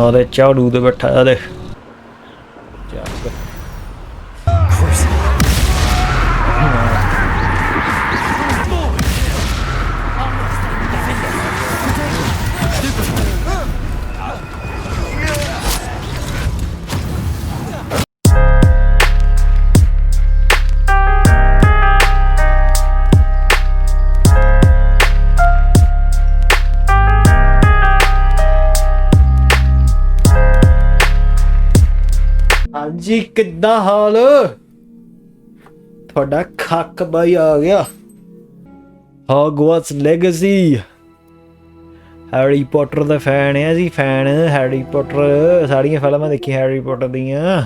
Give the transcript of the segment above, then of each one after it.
ਉਹਦੇ ਝਾੜੂ ਤੇ ਬੈਠਾ ਉਹਦੇ ਹਾਂਜੀ ਕਿੱਦਾਂ ਹਾਲ ਤੁਹਾਡਾ ਖੱਕ ਬਾਈ ਆ ਗਿਆ ਹੌਗਵਰਟਸ ਲੈਗੇਸੀ ਹੈਰੀ ਪੋਟਰ ਦਾ ਫੈਨ ਹੈ ਜੀ ਫੈਨ ਹੈਰੀ ਪੋਟਰ ਸਾਰੀਆਂ ਫਿਲਮਾਂ ਦੇਖੀ ਹੈਰੀ ਪੋਟਰ ਦੀਆਂ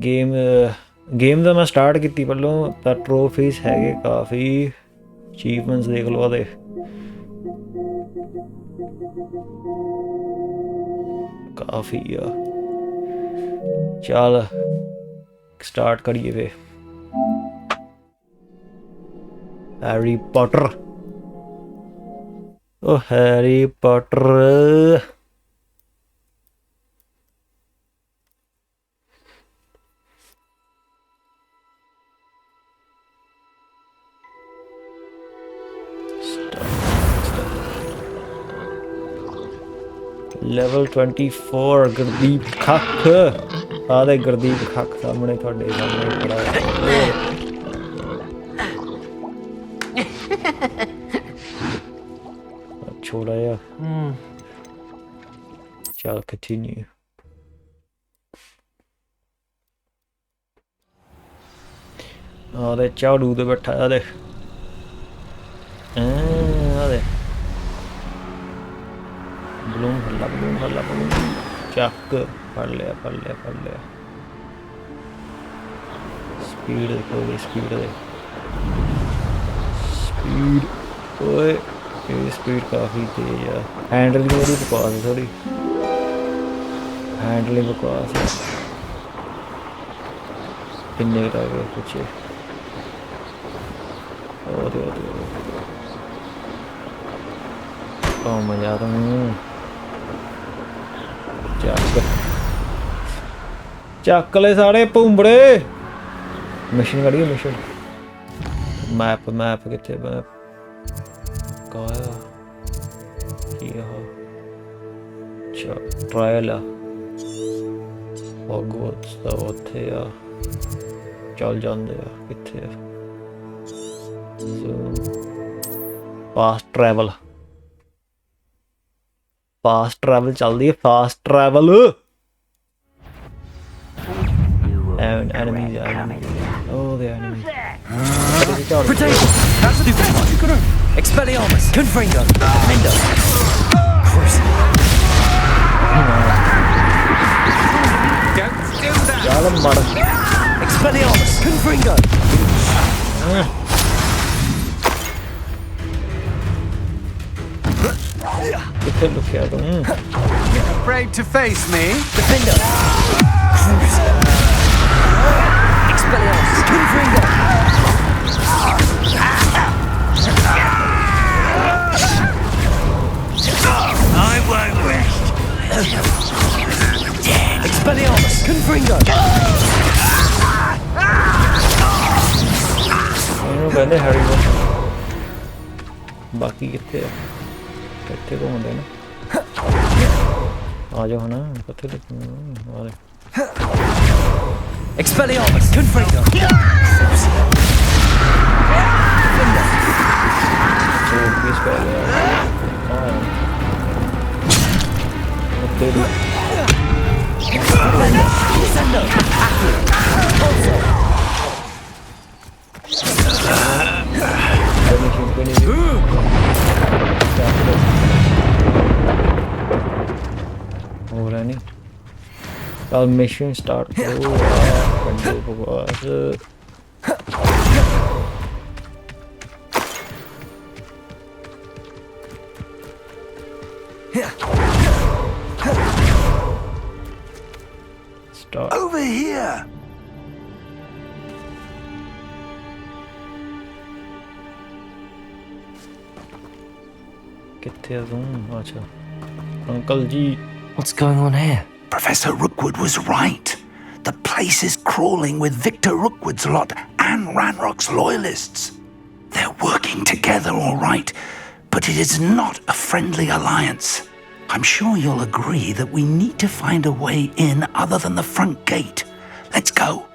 ਗੇਮ ਦਾ ਮੈਂ ਸਟਾਰਟ ਕੀਤੀ ਪਹਿਲੋਂ ਤਾਂ ਟਰੋਫੀਜ਼ ਹੈਗੇ ਕਾਫੀ ਅਚੀਵਮੈਂਟਸ ਦੇਖ ਲਓ ਉਹਦੇ ਕਾਫੀ ਆ ਚੱਲ ਸਟਾਰਟ ਕਰੀਏ ਵੇ हैरी पॉटर ओ हैरी पॉटर लेवल 24 गुरदीप खख आदे गुरदीप खख सामने थोड़े सामने खड़ा छोड़ा या चल continue आदे झाड़ू ते बैठा आदे बलून फल्ला चक पढ़ लिया स्पीड देखो स्पीड ओए ये स्पीड काफ़ी तेज है हैंडलिंग मेरी बकवास है थोड़ी हैंडलिंग बकवास है किन्ने रह गए कुछ और मजा तो चक ले सारे भूंबड़े मिशन करिए मिशन मैप कितने मैप ट्रायल हॉगवर्ट्स दा उत्थे आ चल जांदे आ कित्थे फास्ट ट्रैवल चलदी है fast travel and enemies oh the enemies Expelliarmus, Confringo, Mindo. Don't do that. Expelliarmus, Confringo. Afraid to face me? Defender. Expelliarmus, Confringo. I won't rest. Expelliarmus, Confringo. कहते Harry Potter बाकी कितने घूमते ना आ जाओ ना Expelliarmus, Confringo. हो रहा नहीं कल मिशन स्टार्ट करो बकवास start Over here. किथे तू अच्छा uncle ji What's going on here? Professor Rookwood was right. The place is crawling with Victor Rookwood's lot and Ranrock's loyalists. They're working together, all right, but it is not a friendly alliance. I'm sure you'll agree that we need to find a way in other than the front gate. Let's go.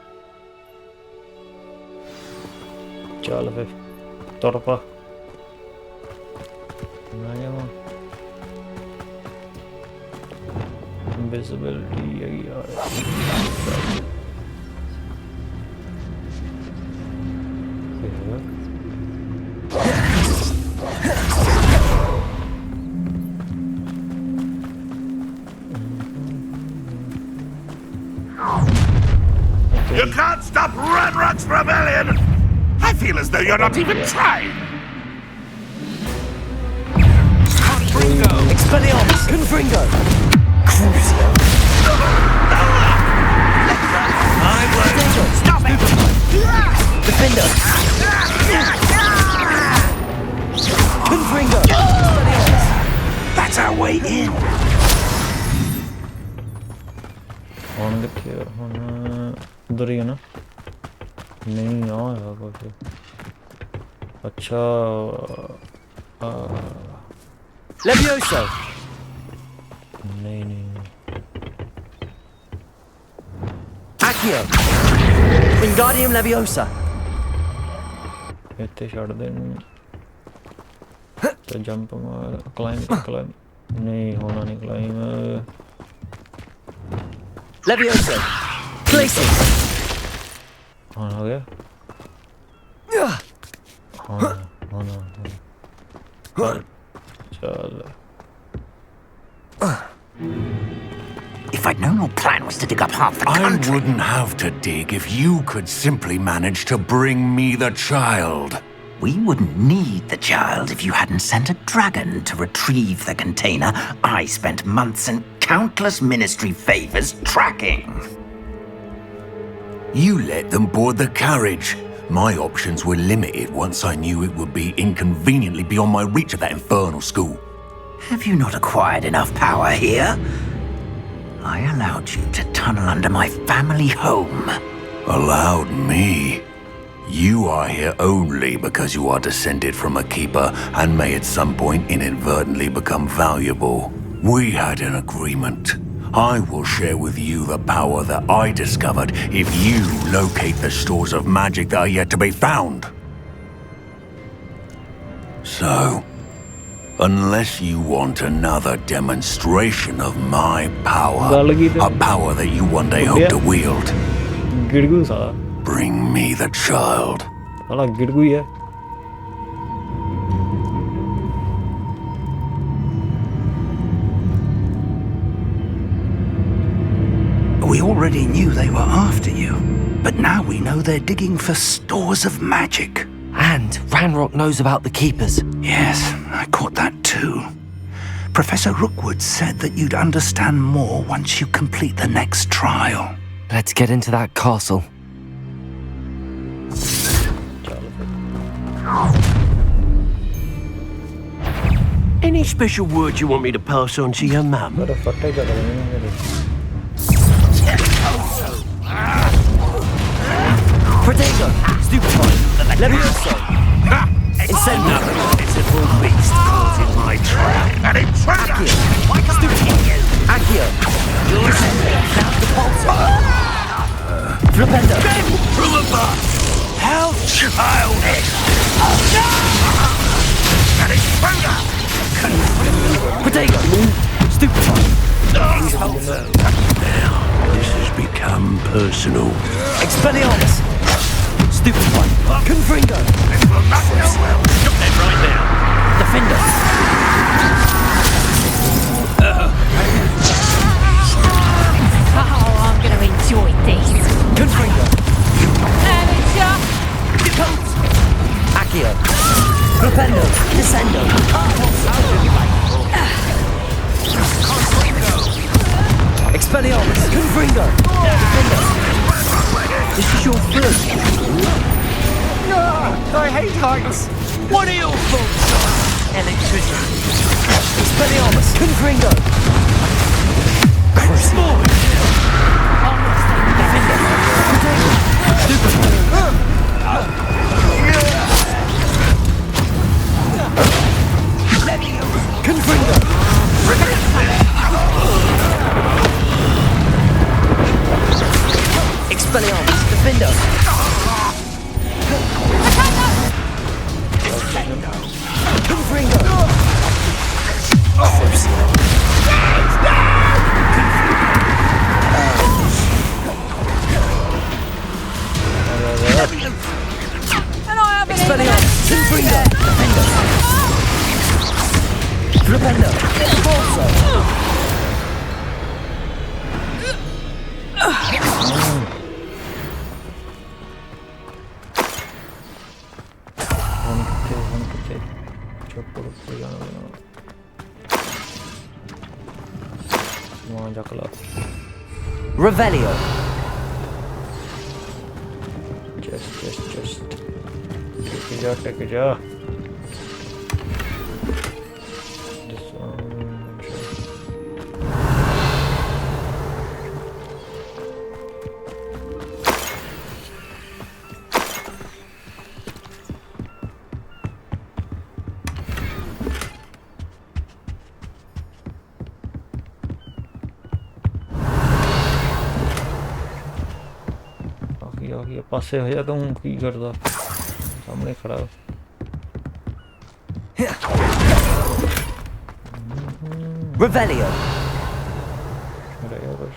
ਚੱਲ ਫੇ ਤੁਰ ਪਾ ਨਾ ਜਾਵਾਂ ਇਨਵਿਜ਼ਿਬਿਲਿਟੀ ਹੈਗੀ ਯਾਰ You can't stop Ranrock's rebellion! I feel as though you're not even trying! Confringo! Expelliarmus! Confringo! Crucio! I won't! Stop it! Defender! Confringo! Expelliarmus! That's our way in! ਹੁਣ ਕਿੱਥੇ ਆ ਹੁਣ ਉਧਰ ਹੀ ਹੈ ਨਾ ਨਹੀਂ ਆ ਹੈਗਾ ਕੁਛ ਅੱਛਾ Levioso! ਨਹੀਂ ਨਹੀਂ Accio! Wingardium Leviosa! ਇੱਥੇ ਛੱਡ ਦੇ ਨੂੰ ਤੇ ਜੰਪ ਮਾਰ ਕਲਾਈਮ ਨਹੀਂ ਹੋਣਾ ਨਹੀਂ ਕਲਾਈਮ Levioso! Glacius! ਹਾਂ ਹੋ ਗਿਆ ਹਾਂ ਚੱਲ If I'd known your plan was to dig up half the I country... wouldn't have to dig if you could simply manage to bring me the child. We wouldn't need the child if you hadn't sent a dragon to retrieve the container I spent months and countless ministry favors tracking. You let them board the carriage. My options were limited once I knew it would be inconveniently beyond my reach at that infernal school. Have you not acquired enough power here? I allowed you to tunnel under my family home. Allowed me? You are here only because you are descended from a keeper and may at some point inadvertently become valuable. We had an agreement. I will share with you the power that I discovered if you locate the stores of magic that are yet to be found. So, unless you want another demonstration of my power, a power that you one day hope to wield, ਗਿੜਗੂ ਸਾਲਾ bring me the child. ਸਾਲਾ ਗਿੜਗੂ ਹੀ ਹੈ We already knew they were after you, but now we know they're digging for stores of magic. And Ranrock knows about the Keepers. Yes, I caught that too. Professor Rookwood said that you'd understand more once you complete the next trial. Let's get into that castle. Any special words you want me to pass on to your mum? ਮੇਰਾ ਫੱਟੇ ਚੱਲ ਰਹੇ ਨੇ ਮੇਰੇ Protego! Stupefy! Levioso! Incendio! Pitiful beast caught in my trap. An intruder! Accio! Stupefy! Accio! Depulso! Flipendo! From above! How childish! An intruder! Protego! Stupefy! This has become personal. Expelliarmus! Stupefy! Confringo! This will not go well. Stop that right now. Defender! Oh, I'm gonna enjoy this. Confringo! Amateur! Accio! Flipendo! Descendo! Expelliarmus! Confringo! Defender! This is your first. I hate heights. What are your thoughts on electricity? Expelliarmus! Confringo! ਚੱਕ ਲਾ Revelio. just ਟਿਕ ਜਾ this one sure. ਆ ਗਿਆ ਪਾਸੇ ਹੋ ਜਾ ਤੂੰ ਕੀ ਕਰਦਾ ਸਾਹਮਣੇ ਖੜਾ Revelio. ਰਹਿ ਕੁਛ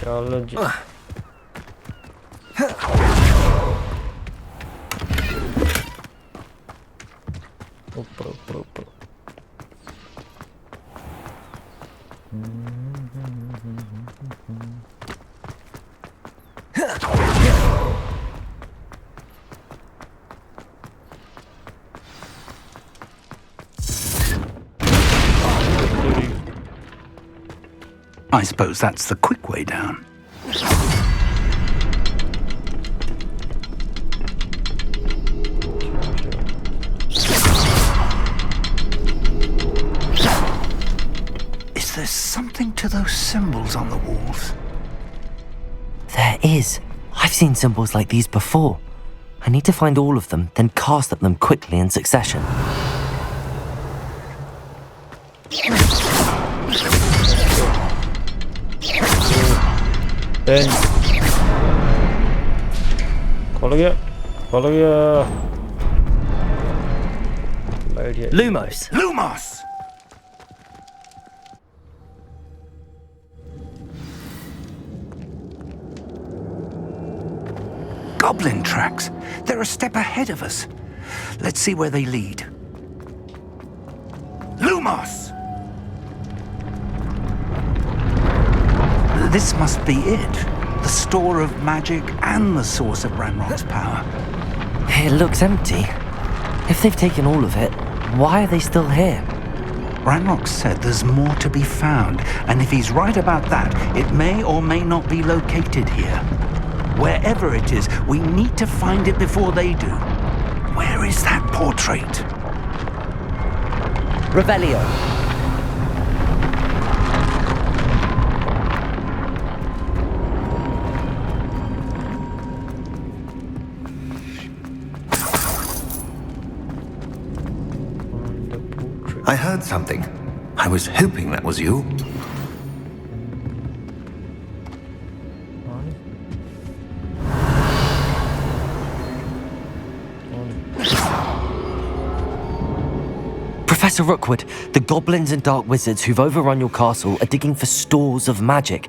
ਚੱਲ ਜੀ ਉੱਪਰ I suppose that's the quick way down. Is there something to those symbols on the walls? There is. I've seen symbols like these before. I need to find all of them, then cast at them quickly in succession. Ben ਖੁੱਲ ਗਿਆ light ਹੈ Lumos. Lumos! Goblin tracks. They're a step ahead of us. Let's see where they lead. Lumos! This must be it. The store of magic and the source of Ranrock's power. It looks empty. If they've taken all of it, why are they still here? Ranrock said there's more to be found, and if he's right about that, it may or may not be located here. Wherever it is, we need to find it before they do. Where is that portrait? Revelio. I heard something. I was hoping that was you. Professor Rookwood, the goblins and dark wizards who've overrun your castle are digging for stores of magic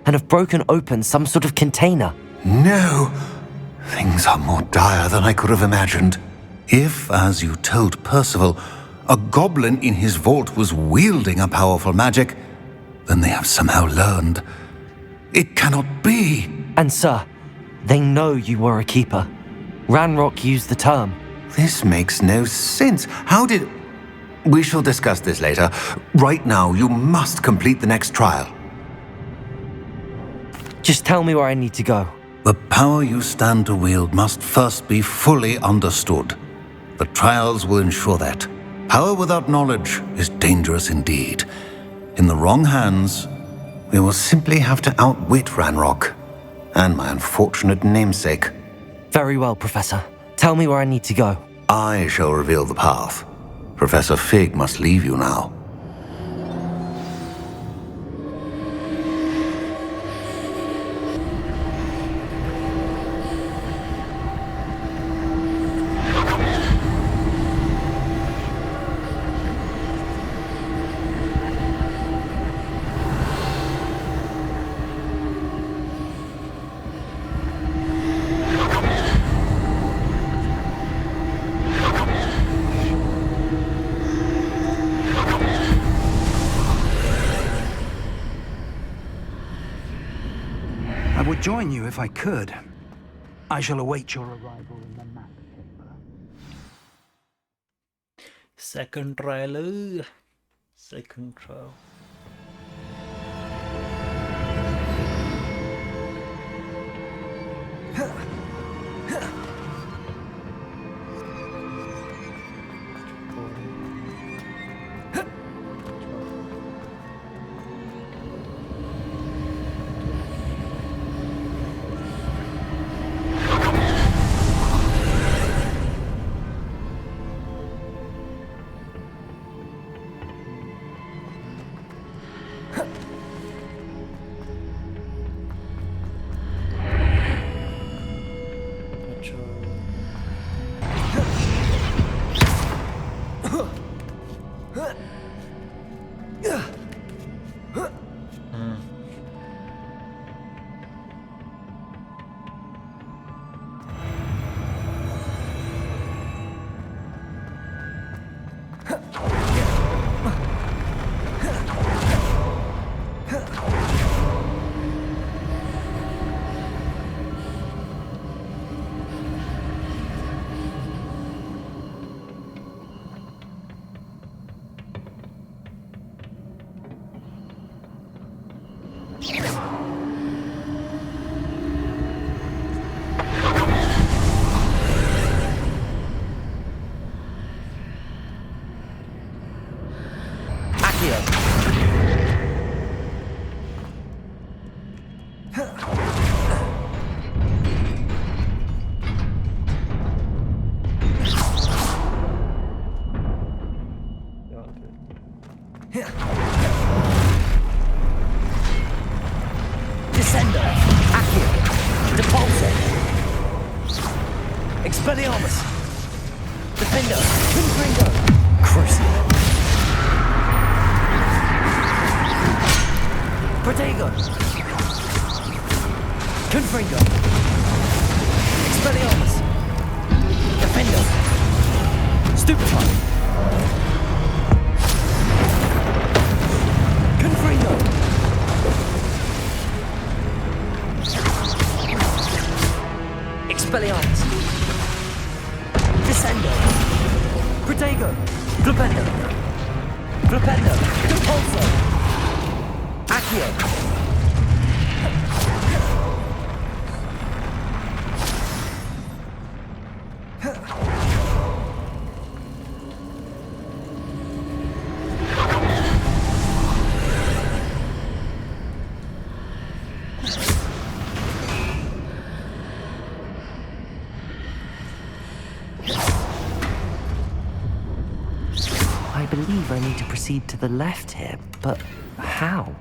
and have broken open some sort of container. No! Things are more dire than I could have imagined. If, as you told Percival, a goblin in his vault was wielding a powerful magic, then they have somehow learned. It cannot be! And sir, they know you were a keeper. Ranrock used the term. This makes no sense. How did... We shall discuss this later. Right now, you must complete the next trial. Just tell me where I need to go. The power you stand to wield must first be fully understood. The trials will ensure that. Power without knowledge is dangerous indeed. In the wrong hands, we will simply have to outwit Ranrock and my unfortunate namesake. Very well, Professor. Tell me where I need to go. I shall reveal the path. Professor Fig must leave you now. I would join you if I could. I shall await your arrival in the map chamber. Second trailer. Second trial. Descender, Accio, Depulso, Expelliarmus, Defender, Confringo, Crucio, Protego, Confringo, Expelliarmus, Defender, Stupefy, Confringo, Expelliarmus, Descendo, Protego, Glupendo, Glupendo, Depulso, Accio, I believe I need to proceed to the left here, but how?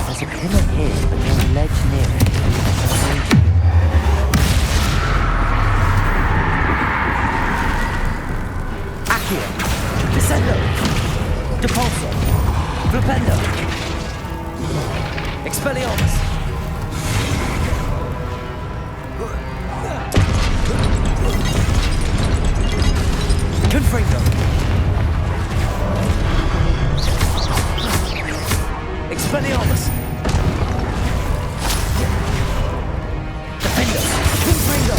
There's a pillar here, but no ledge near it. Accio, Descendo, Depulso, Glupendo, Expelliarmus, Confringo, Expelliarmus, Defender, Confringo,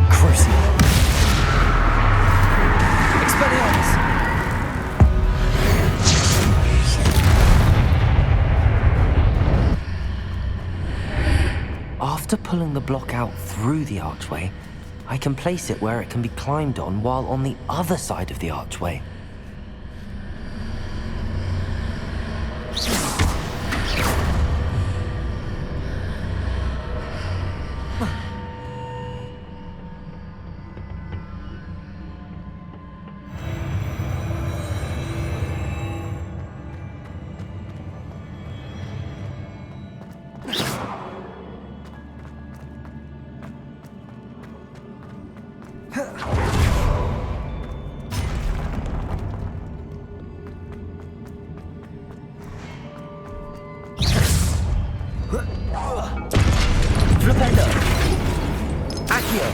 Crucio, Expelliarmus, After pulling the block out through the archway, I can place it where it can be climbed on while on the other side of the archway. Flipendo. Accio.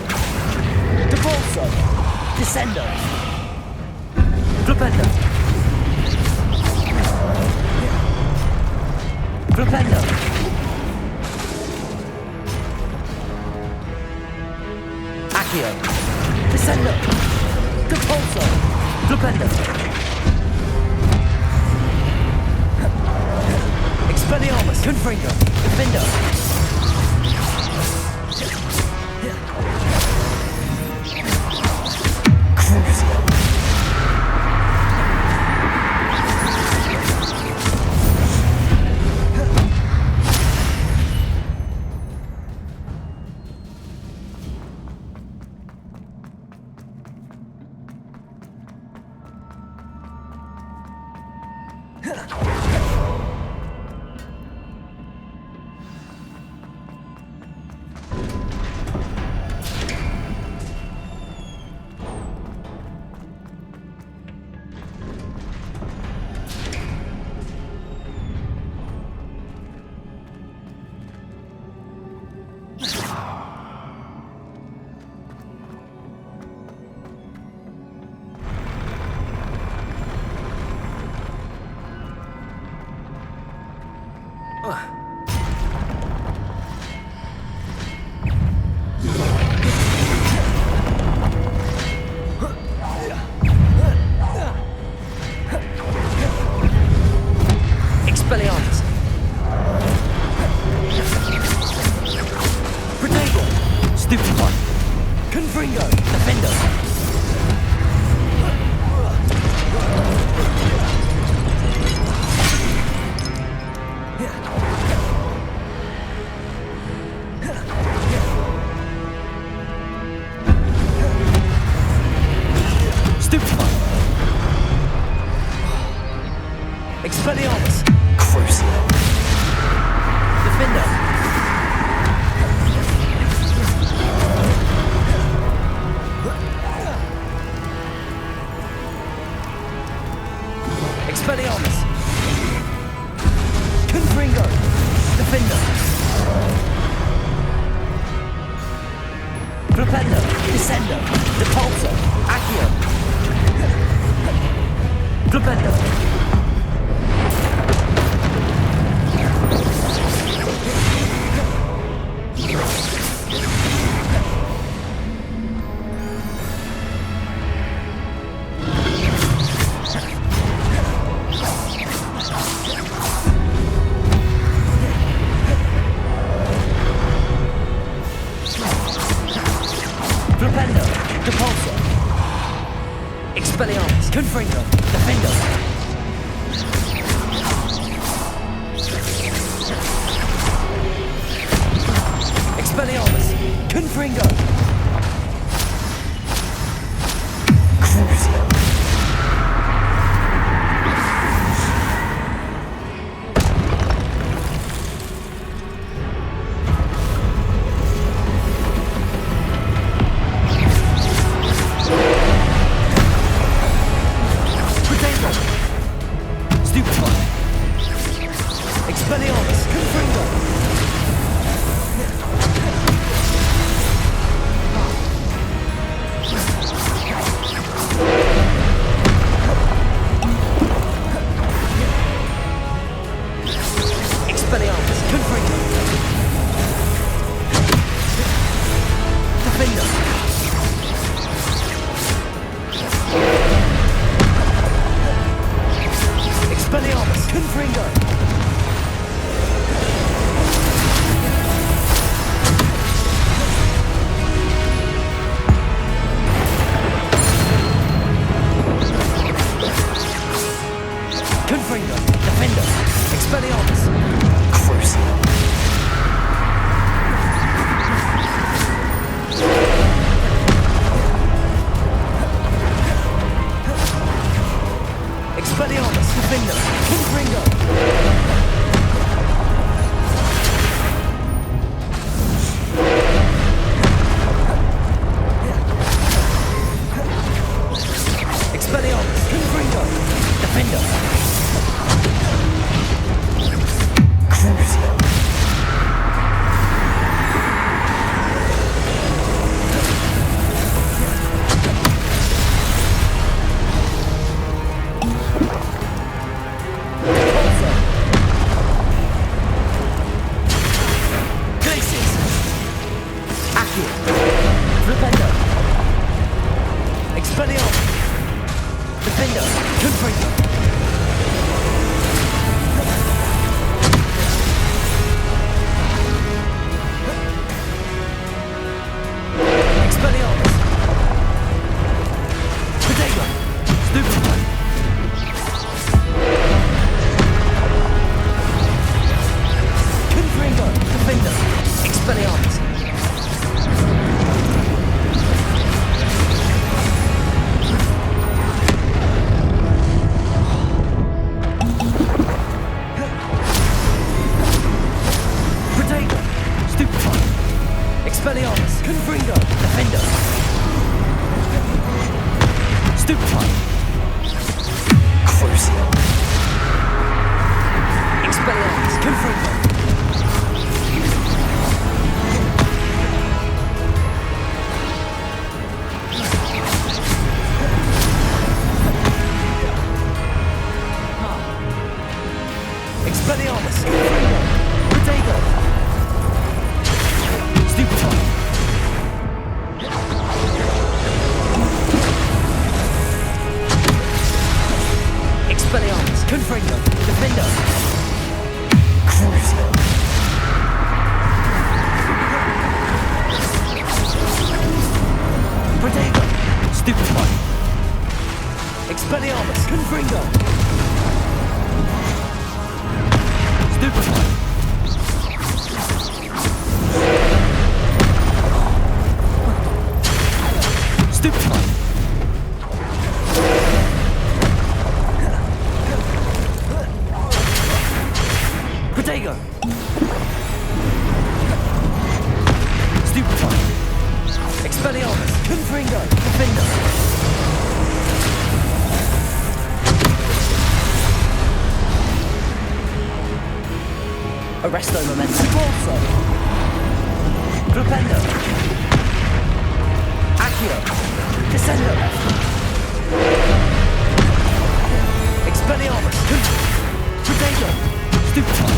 Depulso. Descendo. Flipendo. Flipendo. Accio. Descendo. Depulso. Flipendo. Expelliarmus. Confringo. Defendo. Expelliarmus. Protego. Stupefy. Confringo. Defendo. Stupefy. Expelliarmus. Crucio. Defendo. Expelliarmus. Confringo. Defendo. Flipendo. Descendo. Depulso. Accio. Flipendo. Flipendo. Depulso. Expelliarmus. Confringo. Defendo. Expelliarmus. Confringo. Crucio. Protego. Stupefy. Expelliarmus. Confringo. Expelliarmus. Confringo. Defendo. Expelliarmus. Confringo. Expelliarmus! Confringo! Defender! Crucio! Glacius! Accio! Flipendo! Expelliarmus! Defender! Confringo! Expelliarmus! Potato! Stupefy! Confringo! Defender! Expelliarmus! Potato! Stupefy! Expelliarmus! Confringo! Defender! Stupefy! Crucio! Expelliarmus! Confringo! Expelliarmus! Confringo! Potato! Stupefy! Expelliarmus! Confringo! Defender! Crucio! Potato! Stupefy! Expelliarmus! Confringo! Stupefy! Stupefy! Potato! Stupefy! Expelliarmus! Confringo! Defender! Arresto Momentum! Corso! Flipendo! Accio! Descendo! Expelliarmus! Potato! Stupefy!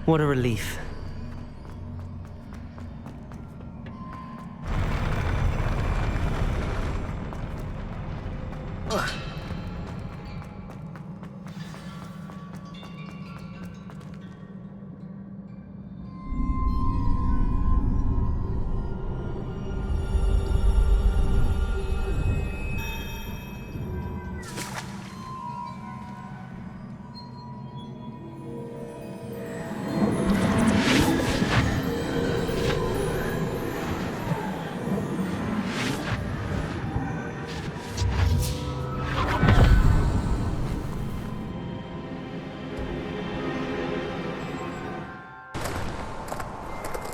What a relief.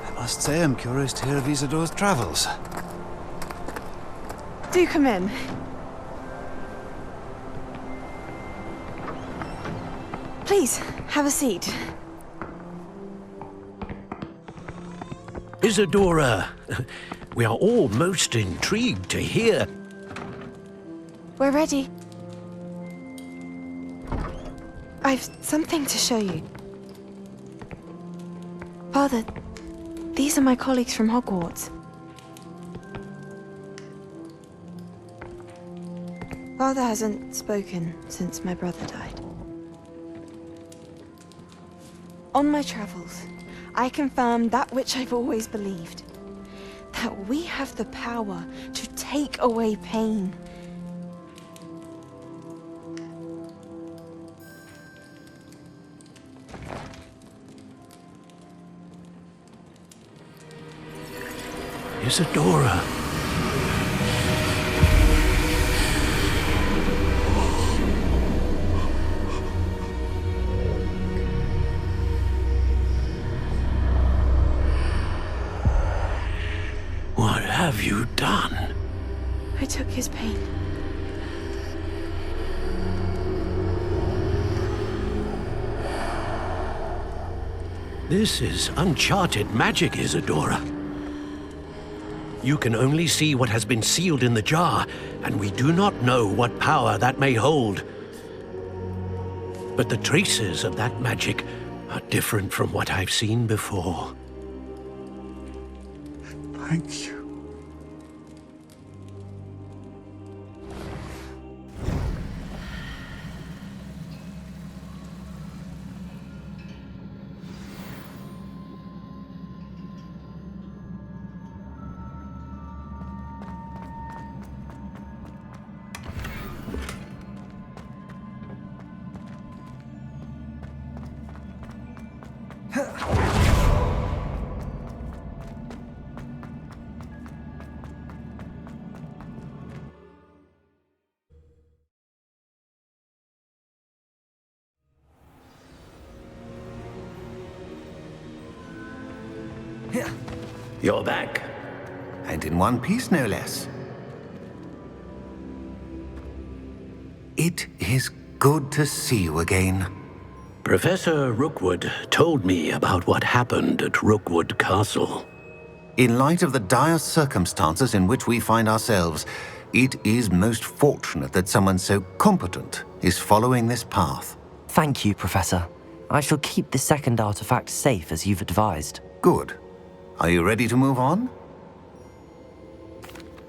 I must say I'm curious to hear of Isidore's travels. Do come in. Please, have a seat. Isadora, we are all most intrigued to hear. We're ready. I've something to show you. Father, these are my colleagues from Hogwarts. Father hasn't spoken since my brother died. On my travels, I confirmed that which I've always believed. That we have the power to take away pain. Isadora. took his pain. This is uncharted magic, Isadora. You can only see what has been sealed in the jar, and we do not know what power that may hold. But the traces of that magic are different from what I've seen before. Thank you. You're back. And in one piece, no less. It is good to see you again. Professor Rookwood told me about what happened at Rookwood Castle. In light of the dire circumstances in which we find ourselves, it is most fortunate that someone so competent is following this path. Thank you, Professor. I shall keep the second artifact safe as you've advised. Good. Are you ready to move on?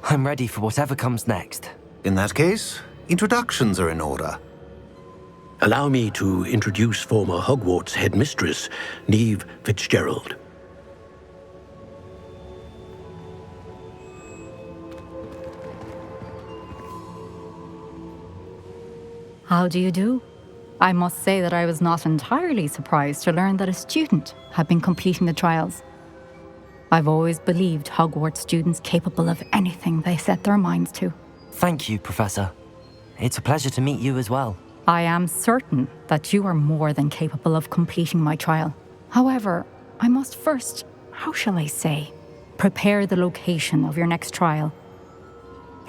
I'm ready for whatever comes next. In that case, introductions are in order. Allow me to introduce former Hogwarts headmistress, Neve Fitzgerald. How do you do? I must say that I was not entirely surprised to learn that a student had been completing the trials. I've always believed Hogwarts students capable of anything they set their minds to. Thank you, Professor. It's a pleasure to meet you as well. I am certain that you are more than capable of completing my trial. However, I must first, how shall I say, prepare the location of your next trial.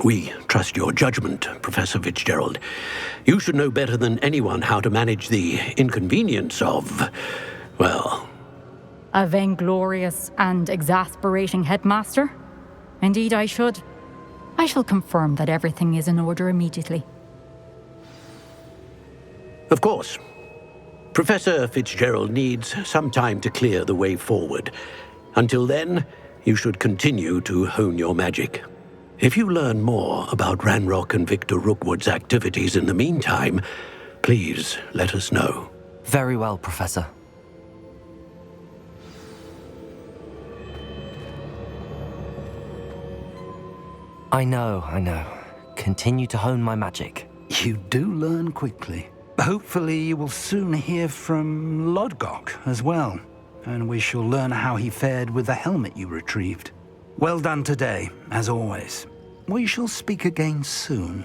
We trust your judgment, Professor Fitzgerald. You should know better than anyone how to manage the inconvenience of, well... A vainglorious and exasperating headmaster? Indeed I should. I shall confirm that everything is in order immediately. Of course. Professor Fitzgerald needs some time to clear the way forward. Until then, you should continue to hone your magic. If you learn more about Ranrock and Victor Rookwood's activities in the meantime, please let us know. Very well, Professor. I know. Continue to hone my magic. You do learn quickly. Hopefully you will soon hear from Lodgok as well, and we shall learn how he fared with the helmet you retrieved. Well done today, as always. We shall speak again soon.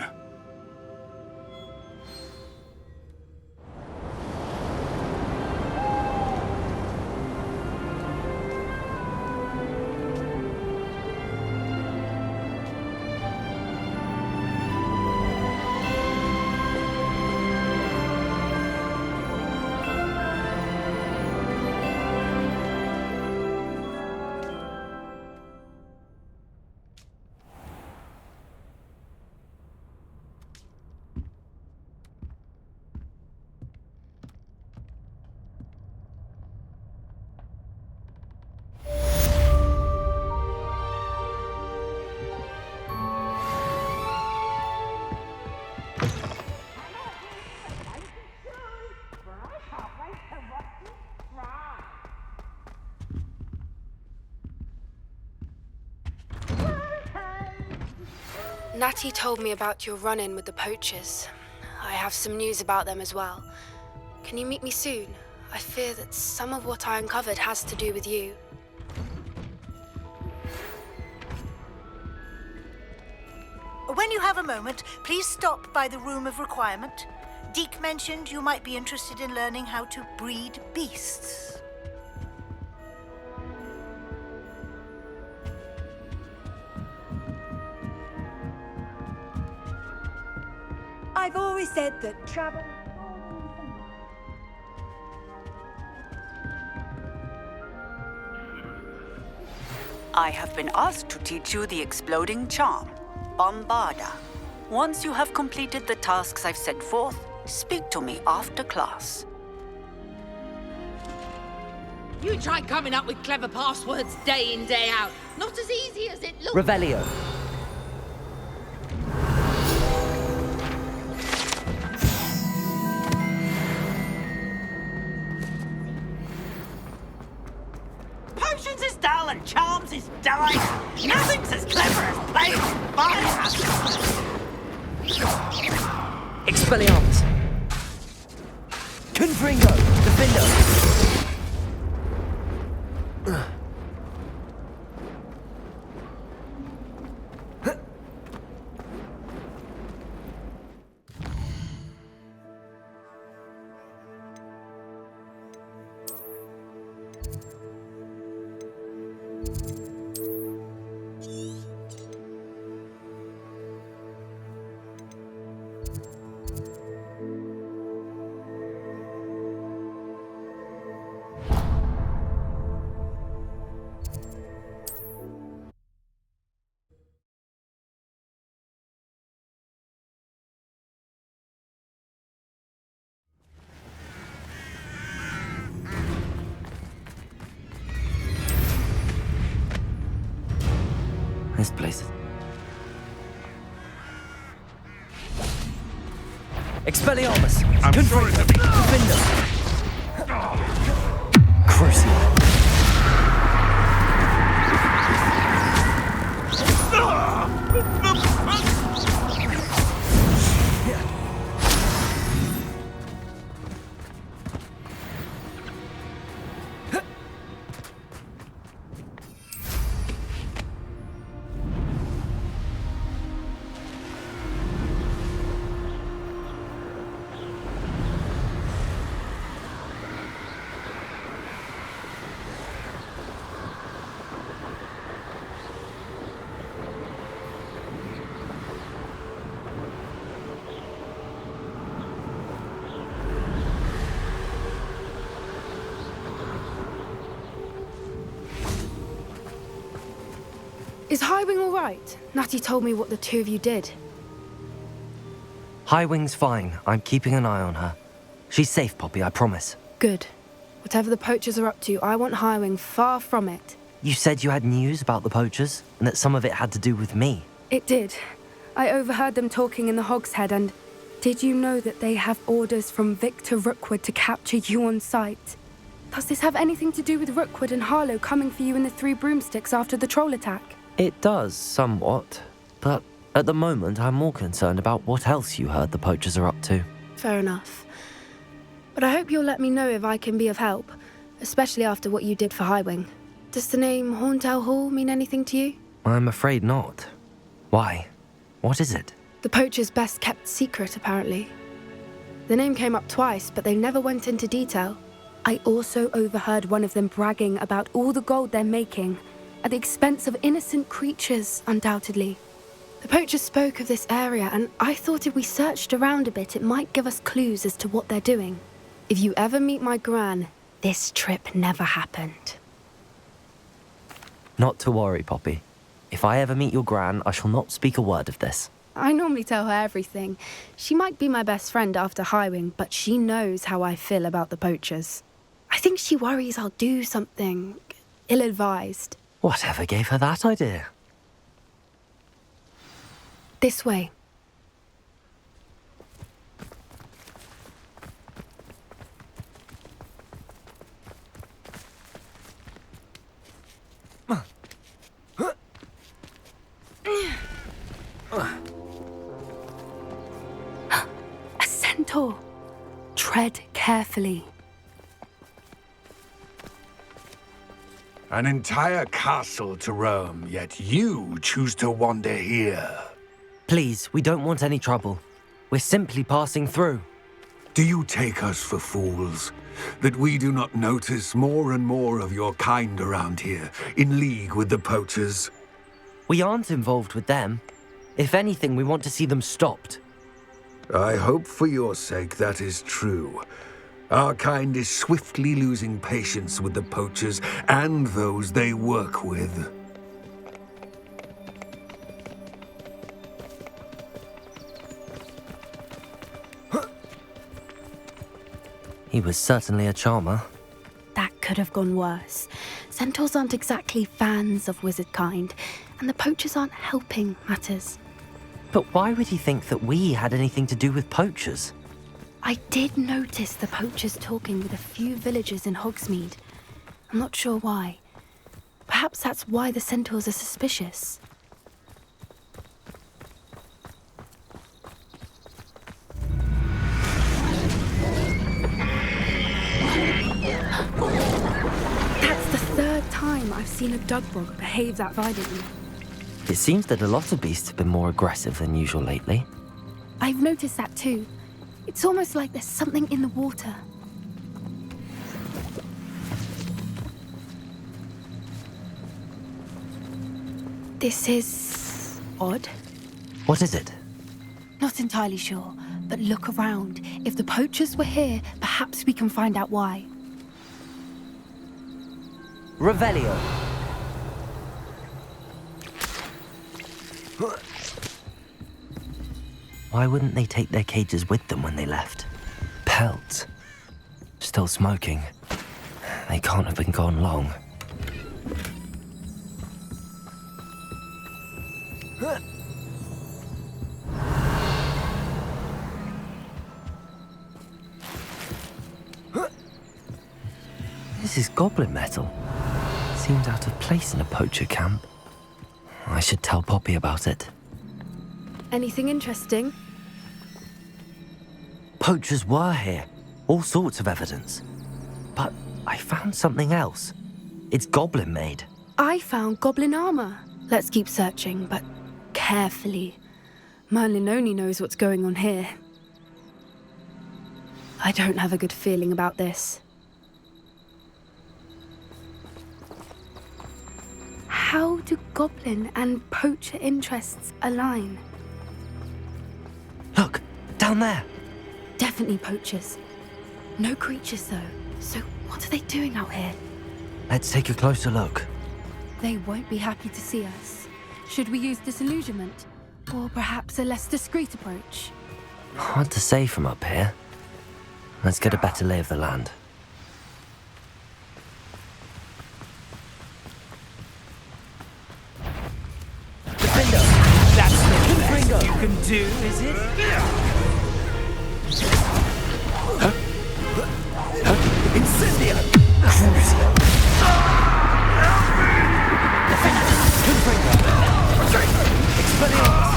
Natty told me about your run-in with the poachers. I have some news about them as well. Can you meet me soon? I fear that some of what I uncovered has to do with you. When you have a moment, please stop by the Room of Requirement. Deke mentioned you might be interested in learning how to breed beasts. always said that travel. I have been asked to teach you the exploding charm, Bombarda. Once you have completed the tasks I've set forth, speak to me after class. You try coming up with clever passwords day in, day out. Not as easy as it looks. Revelio. Potions is dull and charms is delight. Nothing's as clever as playing fire. Expelliarmus. Confringo. Defender. This place is... Expelliarmus. I'm sorry to be... Defender. Crucible. Is Highwing all right? Natty told me what the two of you did. Highwing's fine. I'm keeping an eye on her. She's safe, Poppy, I promise. Good. Whatever the poachers are up to, I want Highwing far from it. You said you had news about the poachers, and that some of it had to do with me. It did. I overheard them talking in the Hogshead, and did you know that they have orders from Victor Rookwood to capture you on sight? Does this have anything to do with Rookwood and Harlow coming for you in the Three Broomsticks after the troll attack? It does, somewhat. But at the moment, I'm more concerned about what else you heard the poachers are up to. Fair enough. But I hope you'll let me know if I can be of help, especially after what you did for Highwing. Does the name Horntail Hall mean anything to you? I'm afraid not. Why? What is it? The poachers' best kept secret, apparently. The name came up twice, but they never went into detail. I also overheard one of them bragging about all the gold they're making, at the expense of innocent creatures, undoubtedly. The poachers spoke of this area, and I thought if we searched around a bit, it might give us clues as to what they're doing. If you ever meet my gran, this trip never happened. Not to worry, Poppy. If I ever meet your gran, I shall not speak a word of this. I normally tell her everything. She might be my best friend after Highwing, but she knows how I feel about the poachers. I think she worries I'll do something ill-advised. Whatever gave her that idea? This way. A centaur. Tread carefully. An entire castle to roam, yet you choose to wander here. Please, we don't want any trouble. We're simply passing through. Do you take us for fools? That we do not notice more and more of your kind around here, in league with the poachers? We aren't involved with them. If anything, we want to see them stopped. I hope for your sake that is true. Our kind is swiftly losing patience with the poachers and those they work with. He was certainly a charmer. That could have gone worse. Centaurs aren't exactly fans of wizard kind, and the poachers aren't helping matters. But why would he think that we had anything to do with poachers? I did notice the poachers talking with a few villagers in Hogsmeade. I'm not sure why. Perhaps that's why the centaurs are suspicious. That's the third time I've seen a Dugbog behave that violently. It seems that a lot of beasts have been more aggressive than usual lately. I've noticed that too. It's almost like there's something in the water. This is odd. What is it? Not entirely sure, but look around. If the poachers were here, perhaps we can find out why. Revelio. Why wouldn't they take their cages with them when they left? Pelts. Still smoking. They can't have been gone long. This is goblin metal. Seems out of place in a poacher camp. I should tell Poppy about it. Anything interesting? Poachers were here. All sorts of evidence. But I found something else. It's goblin made. I found goblin armor. Let's keep searching, but carefully. Merlin only knows what's going on here. I don't have a good feeling about this. How do goblin and poacher interests align? Look, down there. Definitely poachers. No creatures, though. So what are they doing out here? Let's take a closer look. They won't be happy to see us. Should we use disillusionment? Or perhaps a less discreet approach? Hard to say from up here. Let's get a better lay of the land. Defender! That's the best you can do, is it? Incendio! Crucio! Defender! Confringo! Expelliarmus!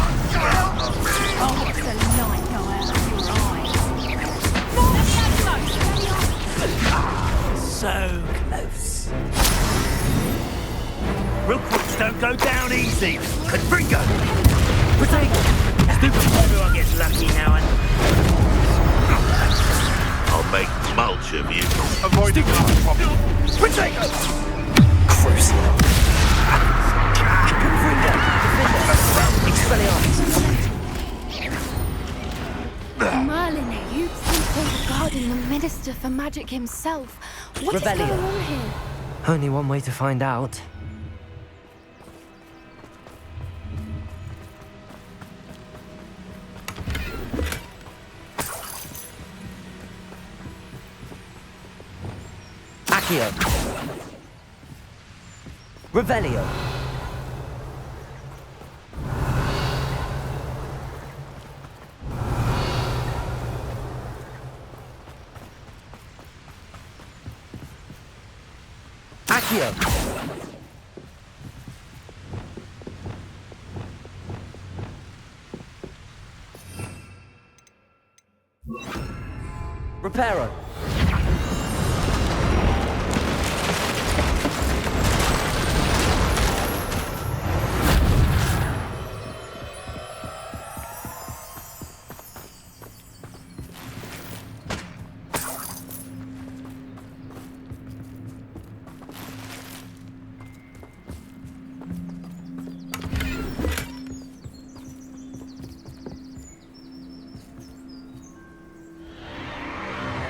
Oh, it's a light now out of your eyes. So close. Rookwoods don't go down easy. Confringo! Everyone gets lucky now and... I'll make mulch of you. Avoiding our problem. Protego! Crucio! Confringo! Defender! Expelliarmus! Merlin, you think guarding the Minister for Magic himself. What is Revelio. going on here? Only one way to find out. Accio. Revelio. Accio. Reparo.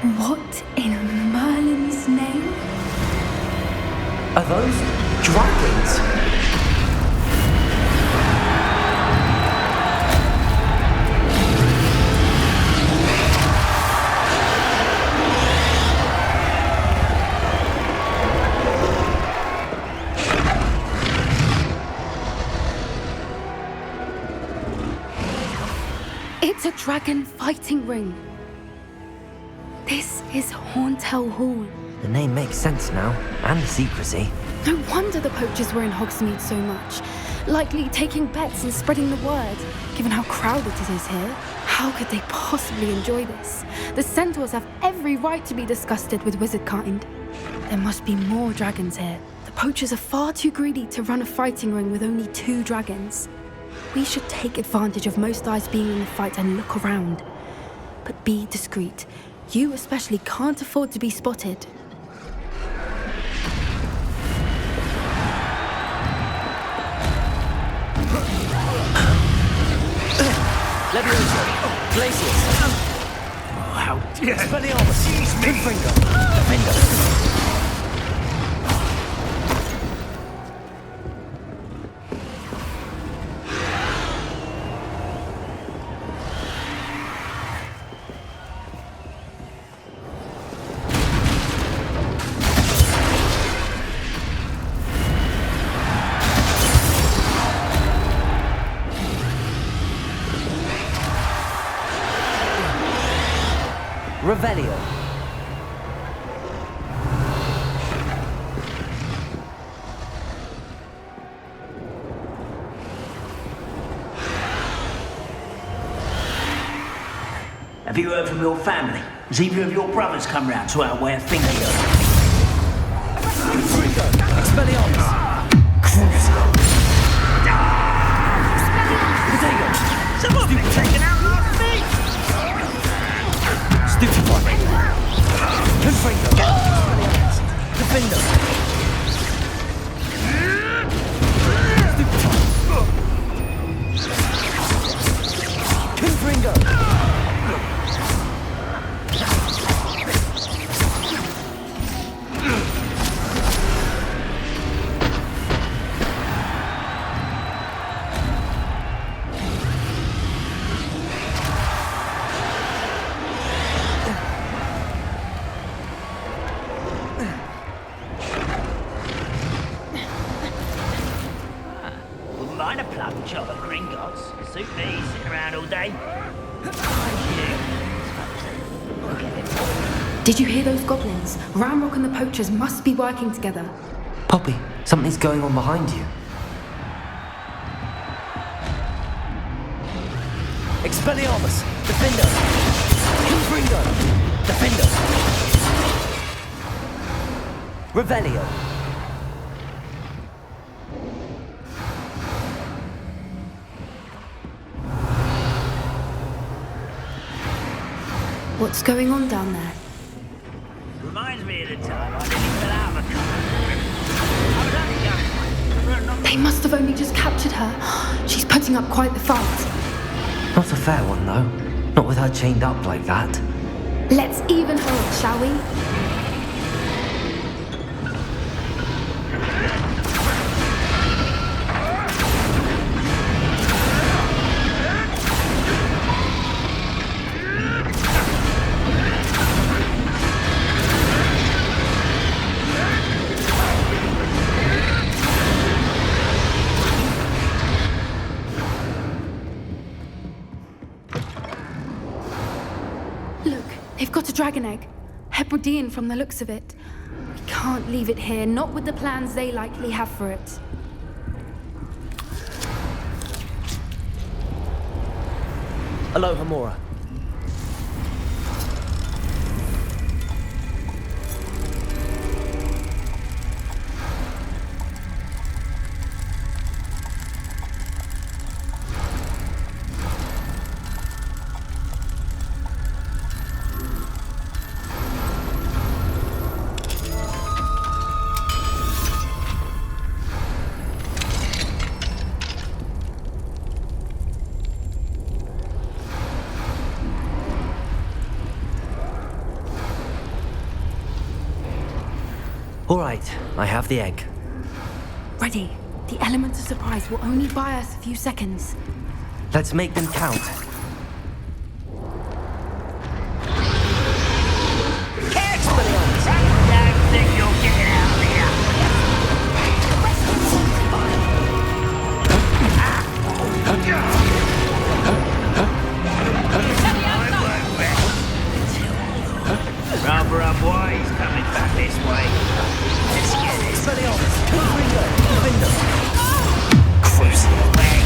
What in Merlin's name? Are those dragons? It's a dragon fighting ring. This is Horntail Hall. The name makes sense now, and the secrecy. No wonder the poachers were in Hogsmeade so much. Likely taking bets and spreading the word, given how crowded it is here. How could they possibly enjoy this? The centaurs have every right to be disgusted with wizard kind. There must be more dragons here. The poachers are far too greedy to run a fighting ring with only 2 dragons. We should take advantage of most eyes being in the fight and look around. But be discreet. You especially can't afford to be spotted. Leviosa! Glacius! Oh, how dare Expelliarmus! Seize me! Confringo! Defender! Revelio. Have you heard from your family? Has either of your brothers come round to our way of thinking? Expelliarmus! Crucio! Someone been taken out last week! Stupefy! Confringo! Defender! Stupefy! Confringo! Wouldn't mind a plum job at Gringotts. Suit me, sitting around all day. Did you hear those goblins? Ramrock and the poachers must be working together. Poppy, something's going on behind you. Expelliarmus! Defender! Confringo! Defender! Revelio! What's going on down there? Reminds me of the time I nearly fell out of a car. I was only young. They must have only just captured her. She's putting up quite the fight. Not a fair one, though. Not with her chained up like that. Let's even her up, shall we? Look, they've got a dragon egg. Hebridean from the looks of it. We can't leave it here, not with the plans they likely have for it. Aloha, Mora. All right, I have the egg. Ready. The elements of surprise will only buy us a few seconds. Let's make them count. Expelliarmus! Don't think you'll get it out of here! Rather unwise coming back this way. Let's get it. Expelliarmus! Confringo! Defender! Crucible bag.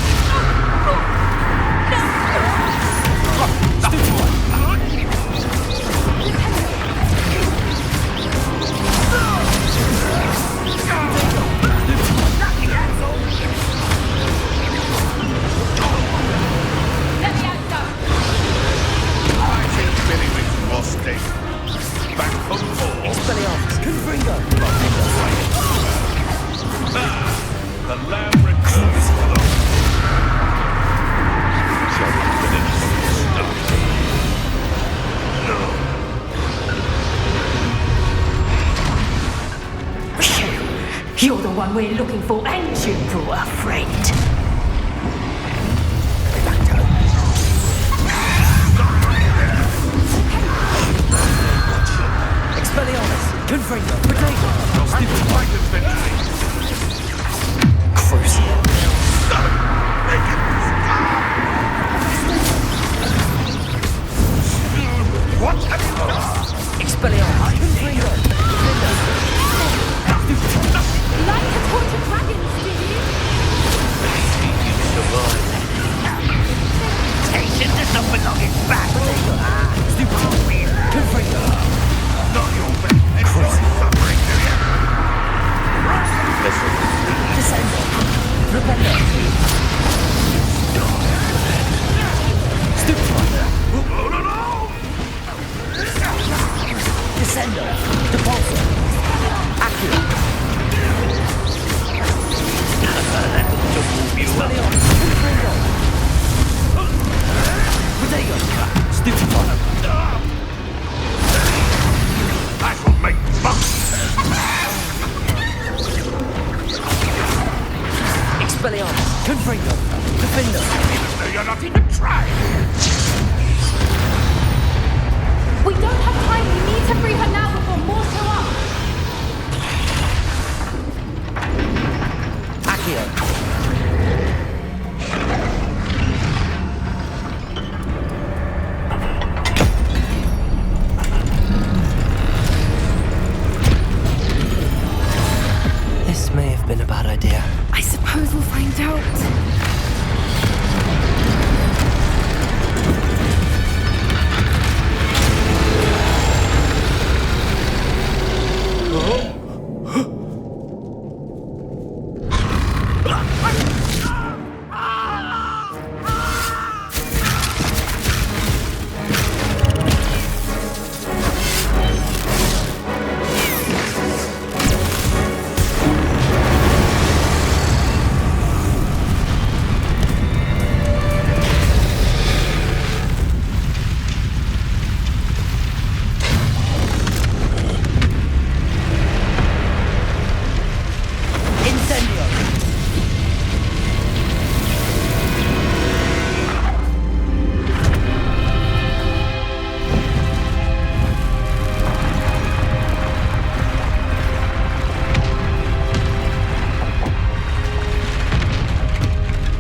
Expelliarmus! Confringo! The lamb returns to the... Shall we finish this stuff? You're the one we're looking for, and you brought a friend. Expelliarmus! Confringo! Potato! Stupid fighters been Crucible! What have you done? Expelliarmus! Confringo! Like to torture dragons, do you? Station does not belong in back. Confringo! Not your best. Enjoy suffering, do you? Descendo! Repender! Stupefinder! Descendo! Depulsor! Acura! Expelliarmus! Confringo! Protego! Stupefinder! I shall make monks. Expelliarmus! Confringo! Defender! Even though you're not even trying. We don't have time. We need to free her now before more show up. Accio! This may have been a bad idea. I suppose we'll find out.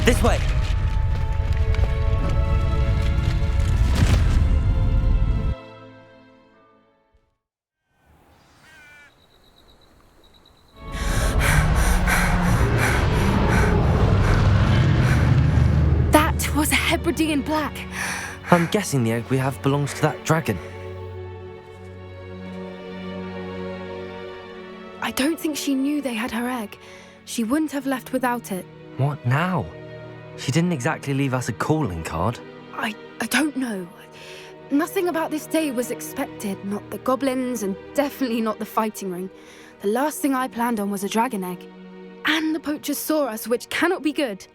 This way! That was a Hebridean black. I'm guessing the egg we have belongs to that dragon. I don't think she knew they had her egg. She wouldn't have left without it. What now? She didn't exactly leave us a calling card. I don't know. Nothing about this day was expected. Not the goblins, and definitely not the fighting ring. The last thing I planned on was a dragon egg. And the poachers saw us, which cannot be good.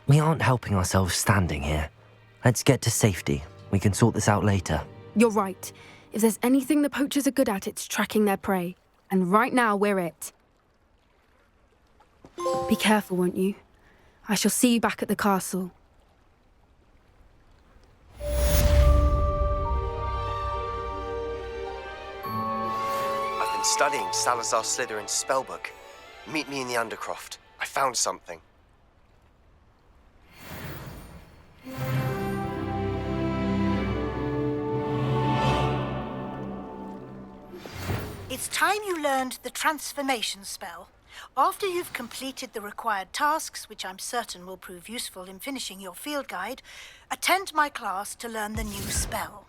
We aren't helping ourselves standing here. Let's get to safety. We can sort this out later. You're right. If there's anything the poachers are good at, it's tracking their prey. And right now, we're it. Be careful, won't you? I shall see you back at the castle. I've been studying Salazar Slytherin's spellbook. Meet me in the Undercroft. I found something. It's time you learned the transformation spell. After you've completed the required tasks, which I'm certain will prove useful in finishing your field guide, attend my class to learn the new spell.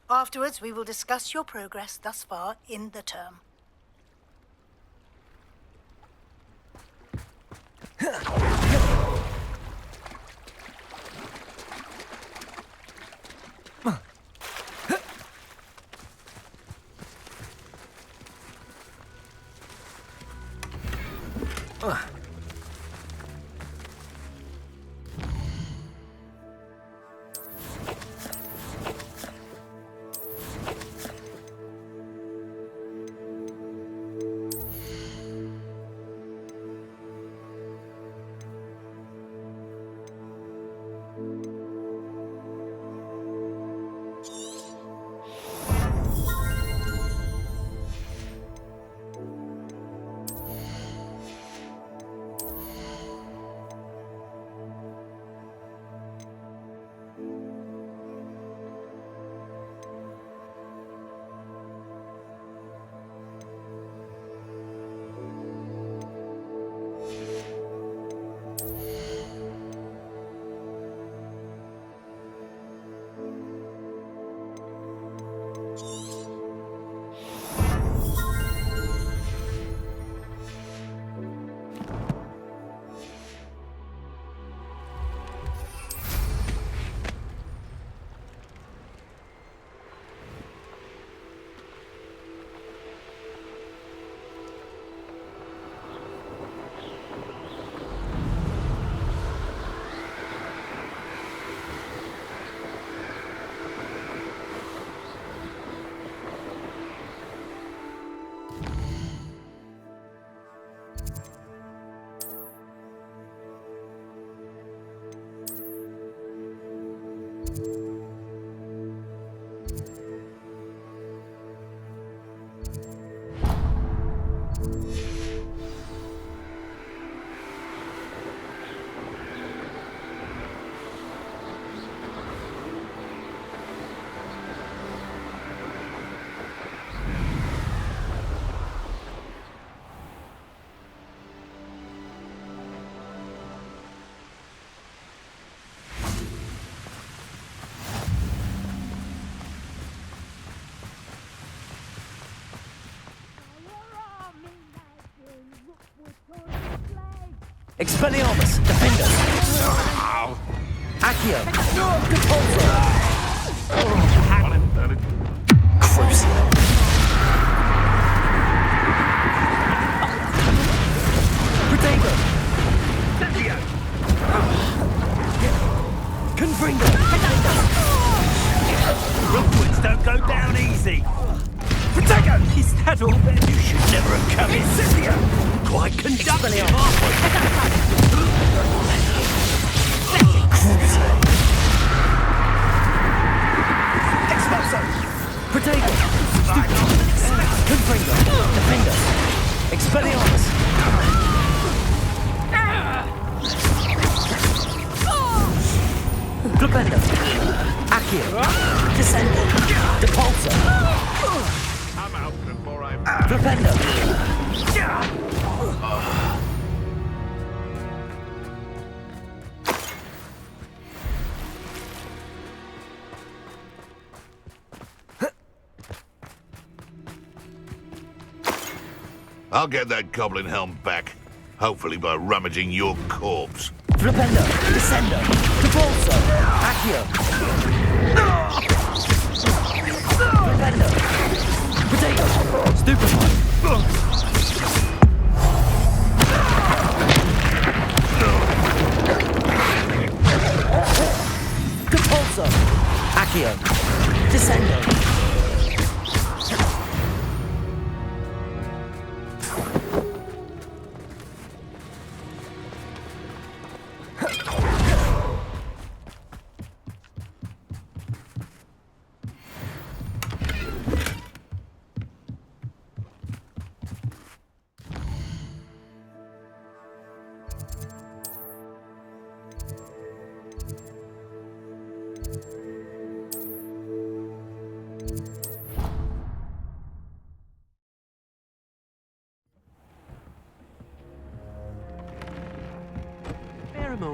Afterwards, we will discuss your progress thus far in the term. Expelliarmus, Defender! Accio! Compulso! Crucible! Protego! Confringo! Rookwoods don't go down easy. Protego! Is that all then? You should never have come in, Scythia! Quite conductive, aren't we? Expulso! Protego! Confringo! Defender! Expelliarmus! Flipendo! Accio! Descendo! Depulso! I'm out before I'm... Flipendo! I'll get that goblin helm back. Hopefully by rummaging your corpse. Flipendo! Descendo! Depulso! Accio! Flipendo! Potato! Stupefy! Compulso! Accio! Descendo!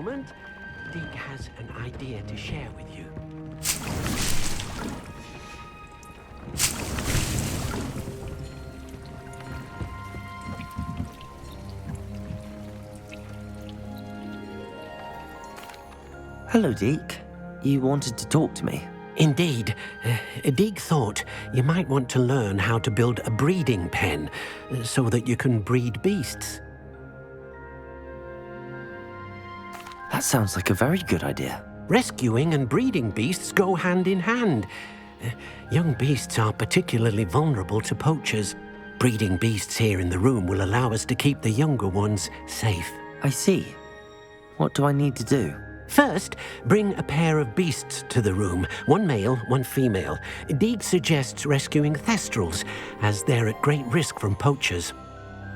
moment. Deke has an idea to share with you. Hello, Deke. You wanted to talk to me? Indeed. Deke thought you might want to learn how to build a breeding pen so that you can breed beasts. That sounds like a very good idea. Rescuing and breeding beasts go hand in hand. Young beasts are particularly vulnerable to poachers. Breeding beasts here in the room will allow us to keep the younger ones safe. I see. What do I need to do? First, bring a pair of beasts to the room. One male, one female. Deke suggests rescuing thestrals, as they're at great risk from poachers.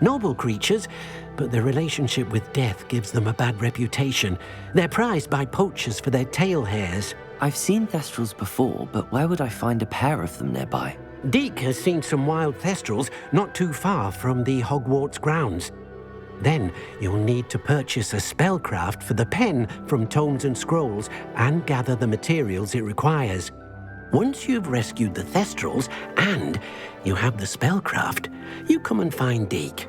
Noble creatures, but their relationship with death gives them a bad reputation. They're prized by poachers for their tail hairs. I've seen thestrals before, but where would I find a pair of them nearby? Deke has seen some wild thestrals not too far from the Hogwarts grounds. Then you'll need to purchase a spellcraft for the pen from Tomes and Scrolls and gather the materials it requires. Once you've rescued the thestrals and you have the spellcraft, you come and find Deke.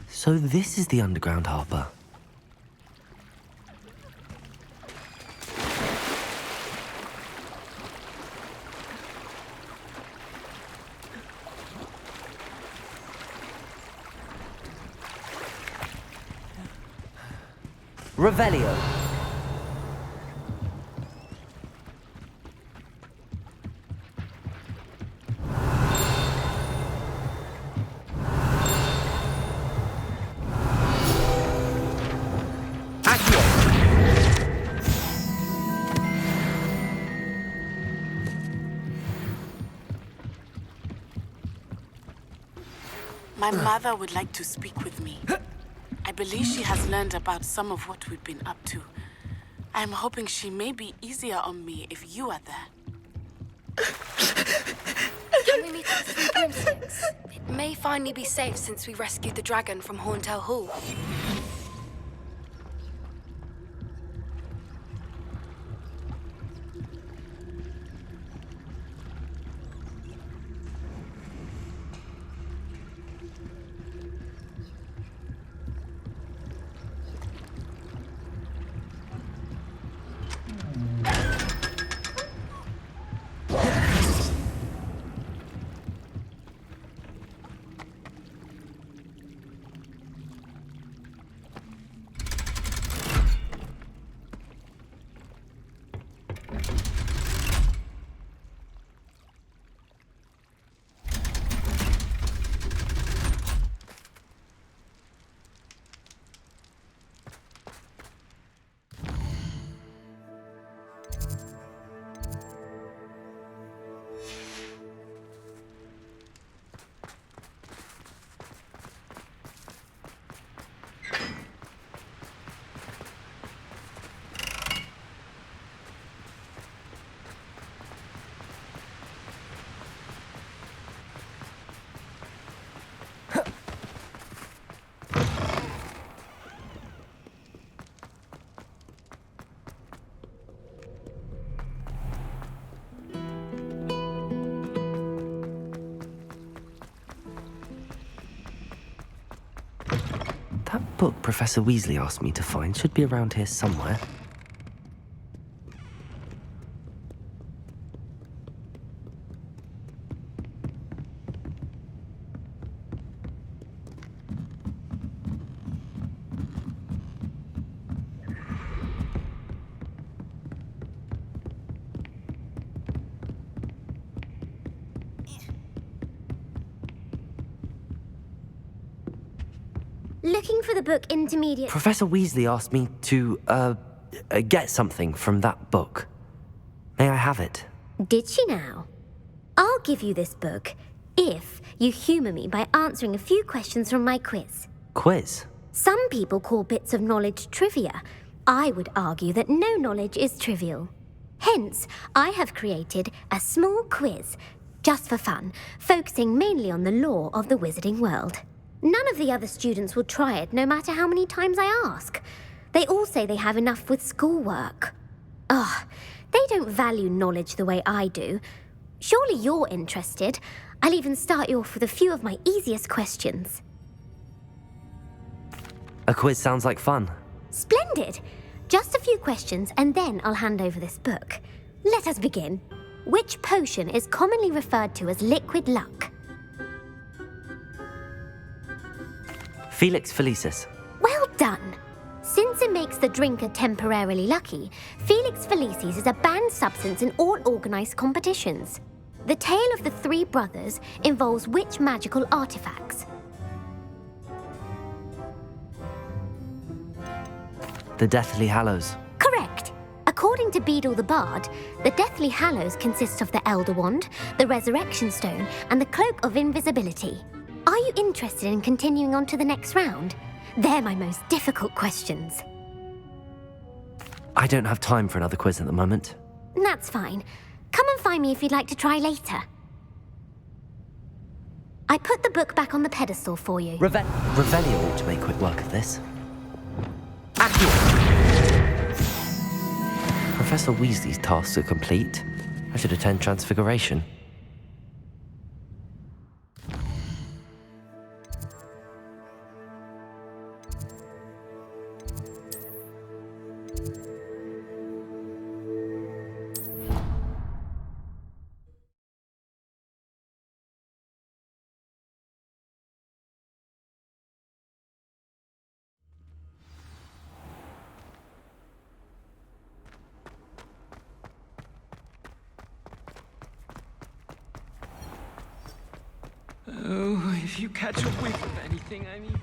So this is the underground harbour. Revelio. My mother would like to speak with me. I believe she has learned about some of what we've been up to. I'm hoping she may be easier on me if you are there. Can we meet at the Three Broomsticks? It may finally be safe since we rescued the dragon from Horntail Hall. book Professor Weasley asked me to find should be around here somewhere. Looking for the book Intermediate... Professor Weasley asked me to, get something from that book. May I have it? Did she now? I'll give you this book if you humour me by answering a few questions from my quiz. Quiz? Some people call bits of knowledge trivia. I would argue that no knowledge is trivial. Hence, I have created a small quiz, just for fun, focusing mainly on the lore of the wizarding world. None of the other students will try it, no matter how many times I ask. They all say they have enough with schoolwork. Ugh, they don't value knowledge the way I do. Surely you're interested. I'll even start you off with a few of my easiest questions. A quiz sounds like fun. Splendid! Just a few questions, and then I'll hand over this book. Let us begin. Which potion is commonly referred to as liquid luck? Felix Felicis. Well done! Since it makes the drinker temporarily lucky, Felix Felicis is a banned substance in all organised competitions. The tale of the three brothers involves which magical artifacts? The Deathly Hallows. Correct! According to Beedle the Bard, the Deathly Hallows consists of the Elder Wand, the Resurrection Stone, and the Cloak of Invisibility. Are you interested in continuing on to the next round? They're my most difficult questions. I don't have time for another quiz at the moment. That's fine. Come and find me if you'd like to try later. I put the book back on the pedestal for you. Revelio ought to make quick work of this. Professor Weasley's tasks are complete. I should attend Transfiguration. Oh, if you catch a whiff of anything, I mean...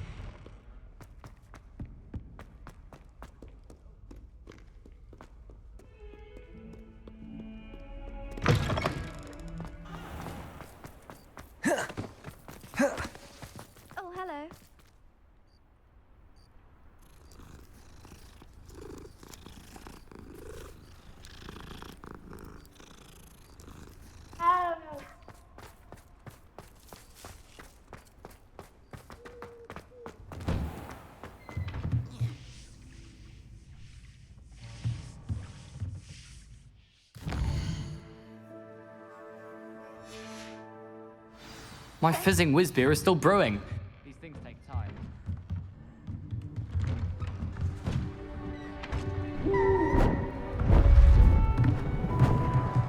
Oh, hello. My fizzing whiz beer is still brewing. These things take time.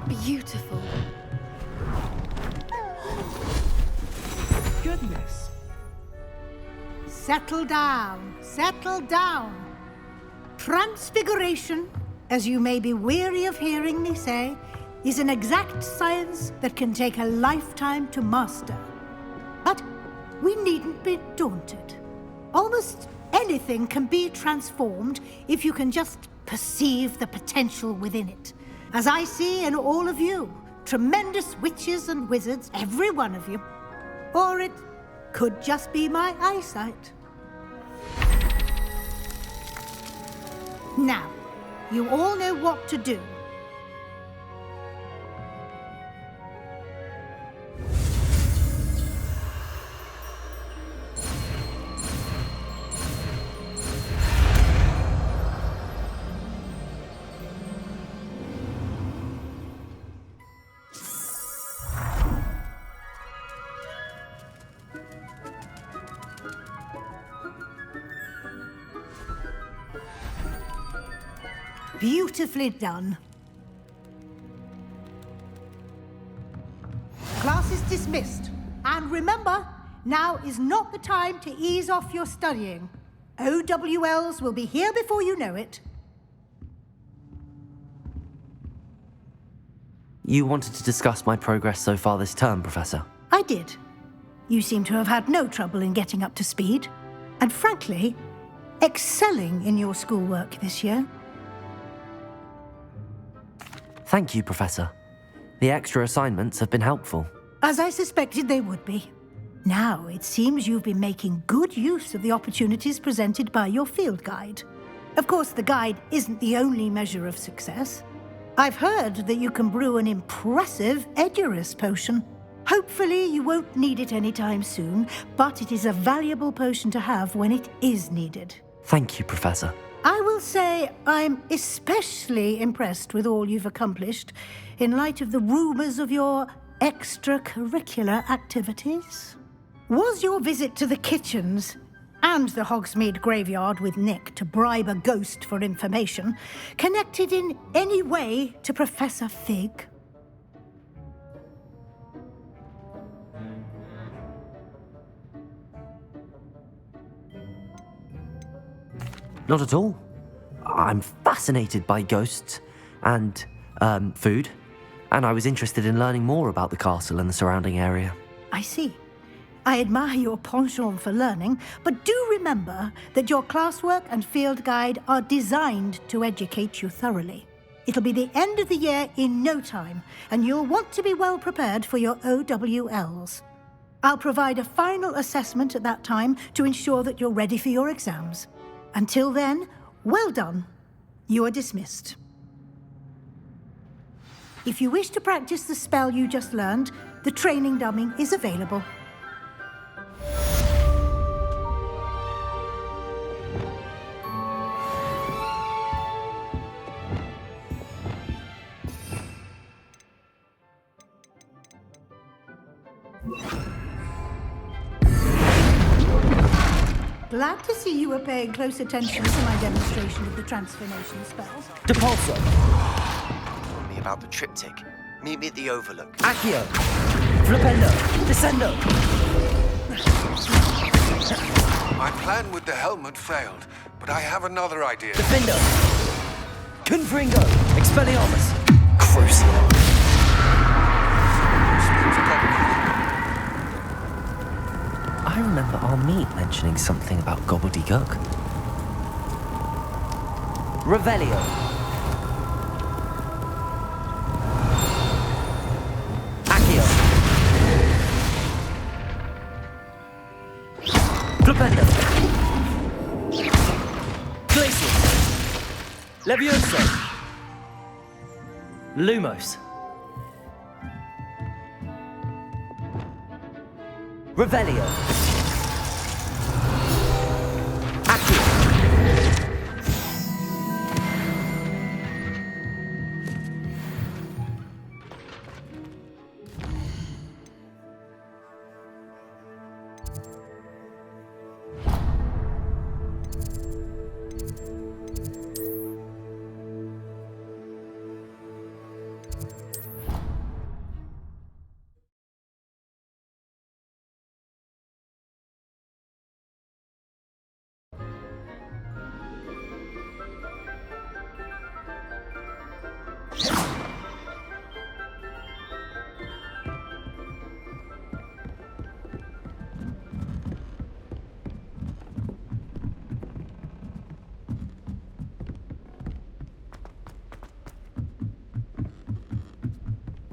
Beautiful. Goodness. Settle down. Settle down. Transfiguration, as you may be weary of hearing me say, is an exact science that can take a lifetime to master. But we needn't be daunted. Almost anything can be transformed if you can just perceive the potential within it. As I see in all of you, tremendous witches and wizards, every one of you. Or it could just be my eyesight. Now, you all know what to do. Beautifully done. Class is dismissed. And remember, now is not the time to ease off your studying. OWLs will be here before you know it. You wanted to discuss my progress so far this term, Professor? I did. You seem to have had no trouble in getting up to speed. And frankly, excelling in your schoolwork this year. Thank you, Professor. The extra assignments have been helpful. As I suspected they would be. Now, it seems you've been making good use of the opportunities presented by your field guide. Of course, the guide isn't the only measure of success. I've heard that you can brew an impressive Edurus potion. Hopefully, you won't need it anytime soon, but it is a valuable potion to have when it is needed. Thank you, Professor. I will say I'm especially impressed with all you've accomplished in light of the rumors of your extracurricular activities. Was your visit to the kitchens and the Hogsmeade graveyard with Nick to bribe a ghost for information connected in any way to Professor Fig? Not at all. I'm fascinated by ghosts and, food, and I was interested in learning more about the castle and the surrounding area. I see. I admire your penchant for learning, but do remember that your classwork and field guide are designed to educate you thoroughly. It'll be the end of the year in no time, and you'll want to be well prepared for your OWLs. I'll provide a final assessment at that time to ensure that you're ready for your exams. Until then, well done. You are dismissed. If you wish to practice the spell you just learned, the training dummy is available. Glad to see you were paying close attention to my demonstration of the transformation spells. Depulso! Told me about the triptych. Meet me at the Overlook. Accio! Flipendo! Descendo! My plan with the helmet failed, but I have another idea. Defendo! Confringo! Expelliarmus! Crucio! I remember Armid mentioning something about gobbledygook. Revelio! Accio! Flipendo! Glacius! Levioso! Lumos! Revelio!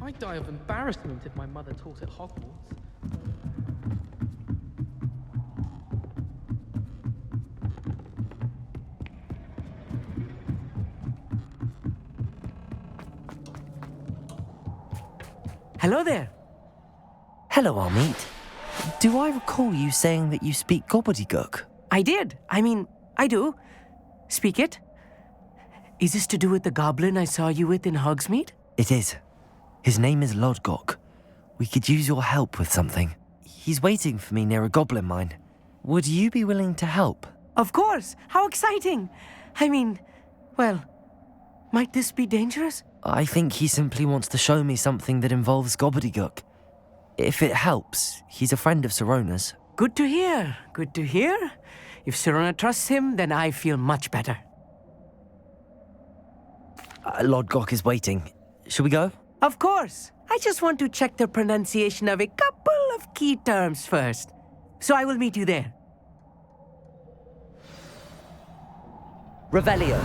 I'd die of embarrassment if my mother taught at Hogwarts. Hello there. Hello, Armid. Do I recall you saying that you speak gobbledygook? I did. I do. Speak it. Is this to do with the goblin I saw you with in Hogsmeade? It is. His name is Lodgok. We could use your help with something. He's waiting for me near a goblin mine. Would you be willing to help? Of course. How exciting. Well, Might this be dangerous? I think he simply wants to show me something that involves gobbledygook. If it helps, he's a friend of Sirona's. Good to hear. Good to hear. If Sirona trusts him, then I feel much better. Lodgok is waiting. Shall we go? Of course. I just want to check the pronunciation of a couple of key terms first. So I will meet you there. Revelio.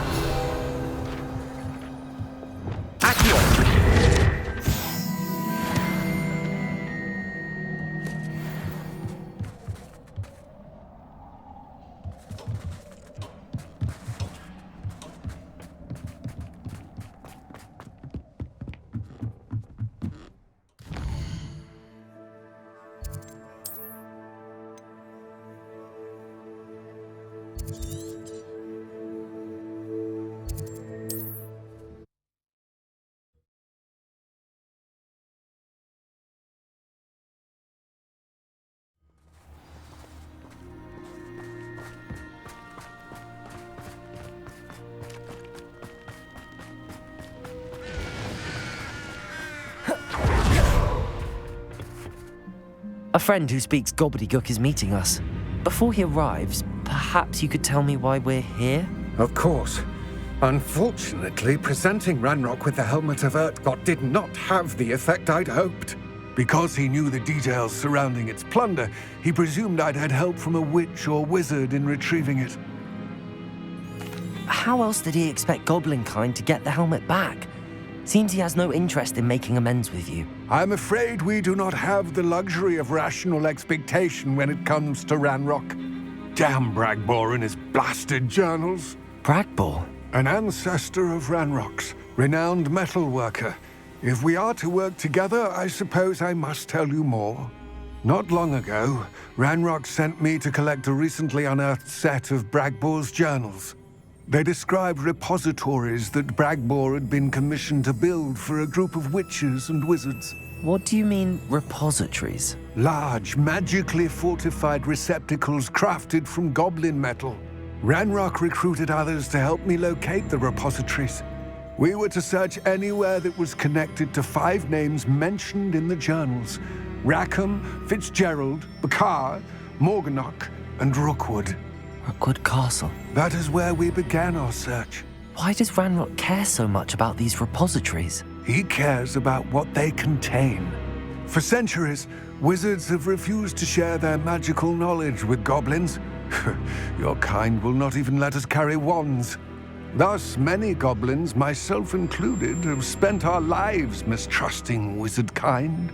A friend who speaks gobbledygook is meeting us. Before he arrives, perhaps you could tell me why we're here? Of course. Unfortunately, presenting Ranrock with the Helmet of Urtkot did not have the effect I'd hoped. Because he knew the details surrounding its plunder, he presumed I'd had help from a witch or wizard in retrieving it. How else did he expect Goblinkind to get the helmet back? Seems he has no interest in making amends with you. I'm afraid we do not have the luxury of rational expectation when it comes to Ranrock. Damn Bragbor and his blasted journals. Bragbor? An ancestor of Ranrock's, renowned metal worker. If we are to work together, I suppose I must tell you more. Not long ago, Ranrock sent me to collect a recently unearthed set of Bragbor's journals. They described repositories that Bragbor had been commissioned to build for a group of witches and wizards. What do you mean, repositories? Large, magically fortified receptacles crafted from goblin metal. Ranrock recruited others to help me locate the repositories. We were to search anywhere that was connected to 5 names mentioned in the journals: Rackham, Fitzgerald, Bakar, Morganach, and Rookwood. Rookwood Castle. That is where we began our search. Why does Ranrock care so much about these repositories? He cares about what they contain. For centuries, wizards have refused to share their magical knowledge with goblins. Your kind will not even let us carry wands. Thus, many goblins, myself included, have spent our lives mistrusting wizard kind.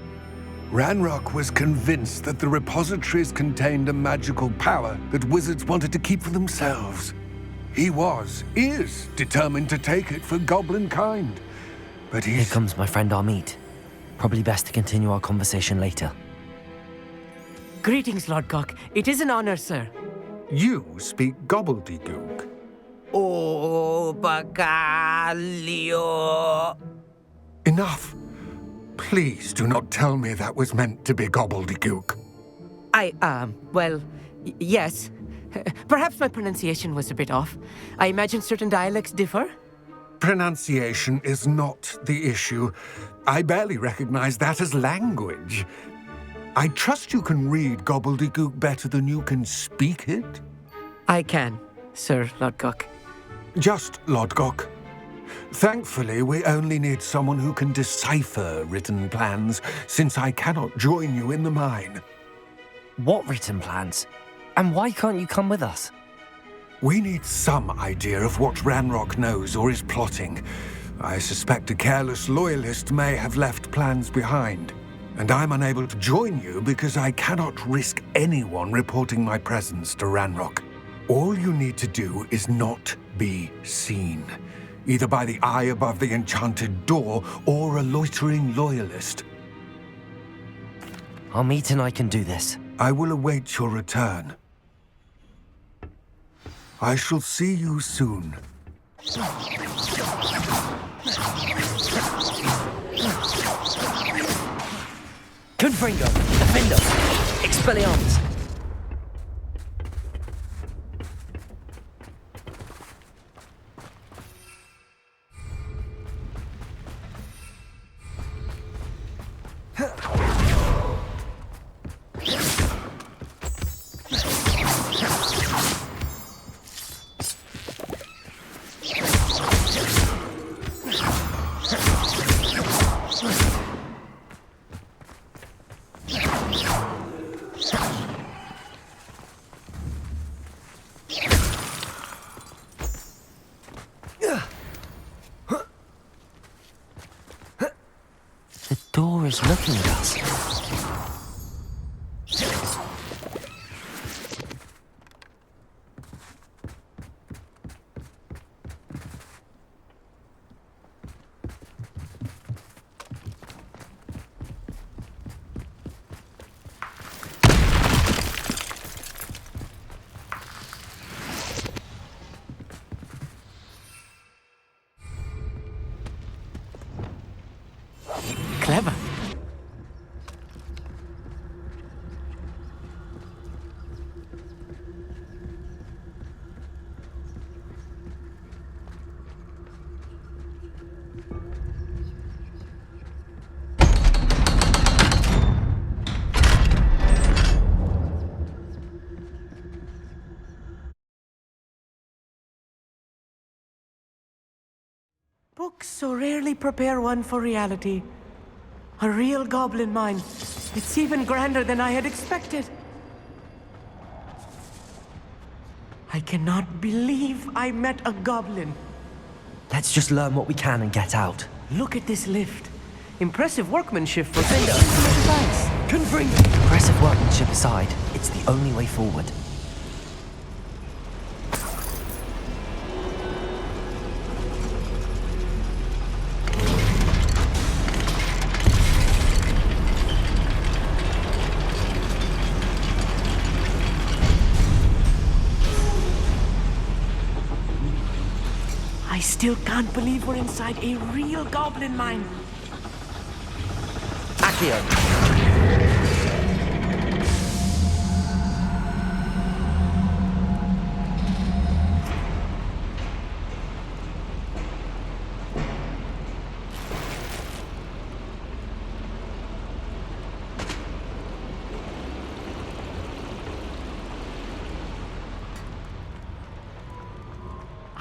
Ranrock was convinced that the repositories contained a magical power that wizards wanted to keep for themselves. He is determined to take it for goblin kind. But Here comes my friend Amit. Probably best to continue our conversation later. Greetings, Lodgok. It is an honor, sir. You speak gobbledygook. Oh, Bagalio. Enough. Please do not tell me that was meant to be gobbledygook. Yes. Perhaps my pronunciation was a bit off. I imagine certain dialects differ. Pronunciation is not the issue. I barely recognize that as language. I trust you can read gobbledygook better than you can speak it? I can, Sir Lodgok. Just Lodgok. Thankfully, we only need someone who can decipher written plans, since I cannot join you in the mine. What written plans? And why can't you come with us? We need some idea of what Ranrock knows or is plotting. I suspect a careless loyalist may have left plans behind. And I'm unable to join you because I cannot risk anyone reporting my presence to Ranrock. All you need to do is not be seen. Either by the eye above the enchanted door, or a loitering loyalist. Amit and I can do this. I will await your return. I shall see you soon. Confringo! Defendo! Expelliarmus! door is looking at us. Clever. Books so rarely prepare one for reality. A real goblin mine. It's even grander than I had expected. I cannot believe I met a goblin. Let's just learn what we can and get out. Look at this lift. Impressive workmanship for such a device. Confirm. Impressive workmanship aside, it's the only way forward. I still can't believe we're inside a real goblin mine. Accio.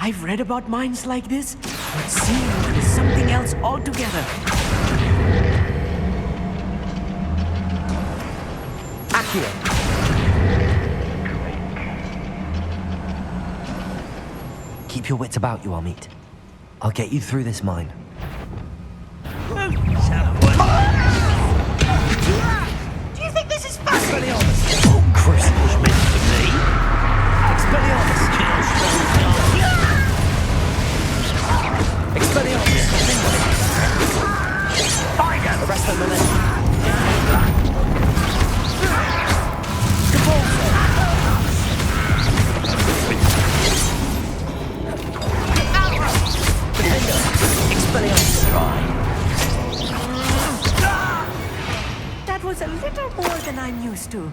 I've read about mines like this, but seeing it is something else altogether. Accio. Keep your wits about you, Amit. I'll get you through this mine. Do you think this is funny? Expelliarmus! Oh, Crucible meant for me. Expelliarmus! Expelliarmus! Tiger! The rest of the men. Expelliarmus! That was a little more than I'm used to.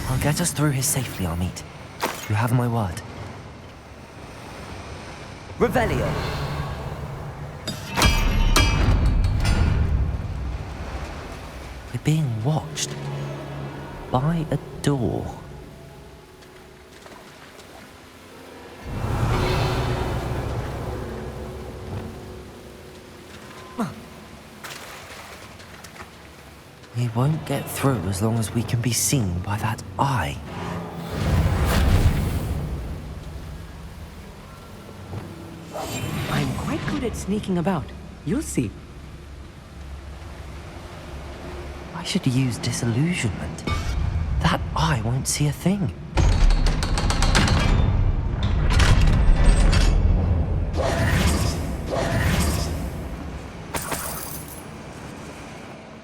I'll get us through here safely, Amit. You have my word. Revelio. We're being watched by a door. We won't get through as long as we can be seen by that eye. I'm quite good at sneaking about. You'll see. I should use disillusionment. That eye won't see a thing.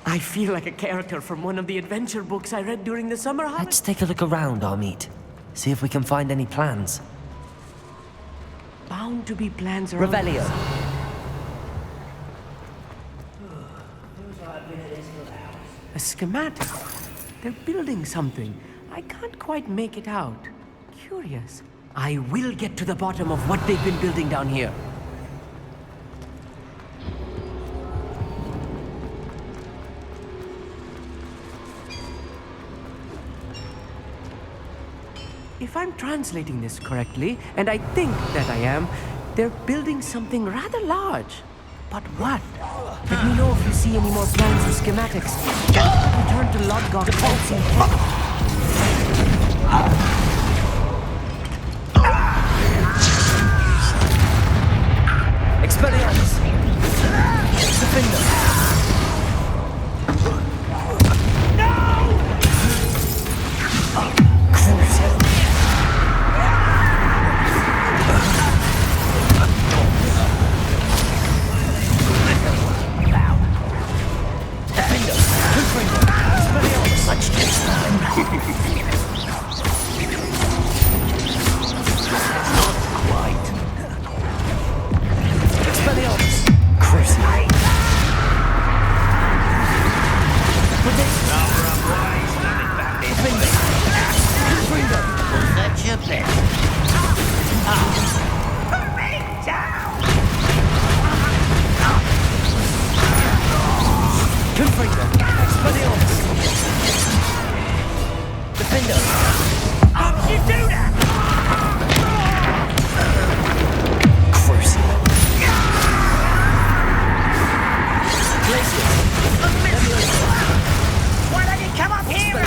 I feel like a character from one of the adventure books I read during the summer holidays. Let's take a look around, Amit. See if we can find any plans. Bound to be plans around. Revelio. A schematic. They're building something. I can't quite make it out. Curious. I will get to the bottom of what they've been building down here. If I'm translating this correctly, and I think that I am, they're building something rather large. But what? Let me know if you see any more plans or schematics. Return to Lodgok and see. Expelliarmus! Defender! Expelliarmus! Crucible! Was that your best? Confringo! Expelliarmus! Defender! How did you do that? Crucible! Glacius! Why don't you come up here?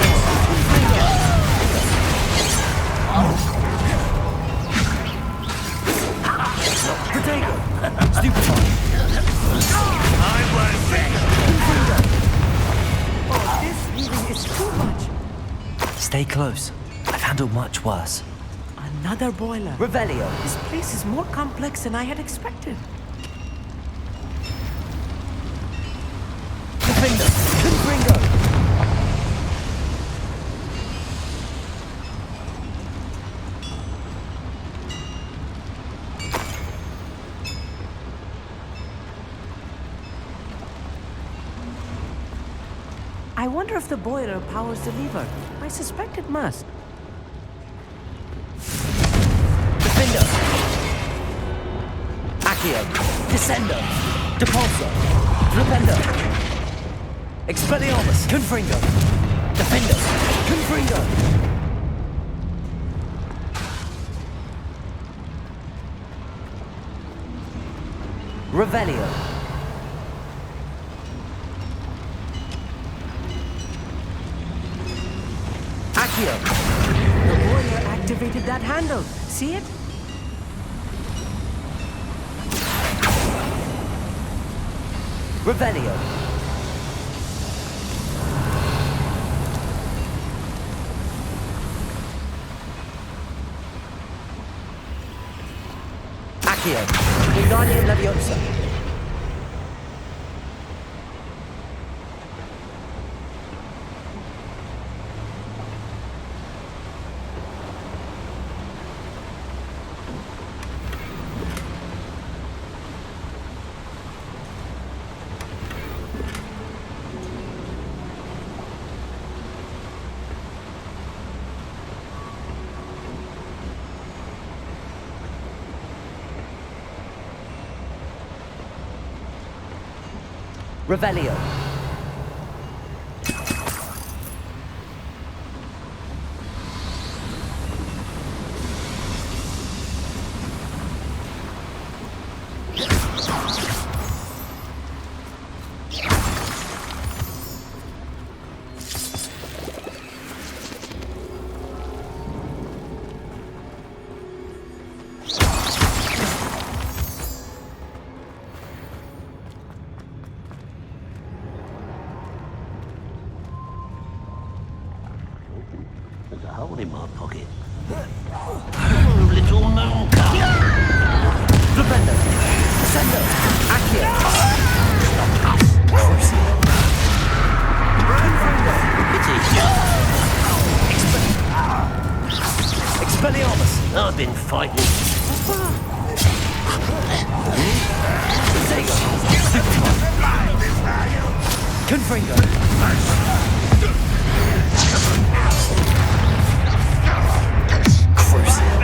Protego! Stupefy! I won't Oh, this really is too much. Stay close. I've handled much worse. Another boiler. Revelio! This place is more complex than I had expected. Defender! Confringo! I wonder if the boiler powers the lever. I suspect it must. Defender! Accio! Descendo! Depulso! Flipendo! Expelliarmus! Confringo! Defender! Confringo! Revelio! Accio! The boiler activated that handle. See it? Revelio! Accio! Wingardium Leviosa! Revelio! There's a hole in my pocket. Oh, little moon cup. Flipendo! Descendo! Accio! Crucible! It is you. Expelliarmus! I've been fighting. Protego! Confringo! Crucible!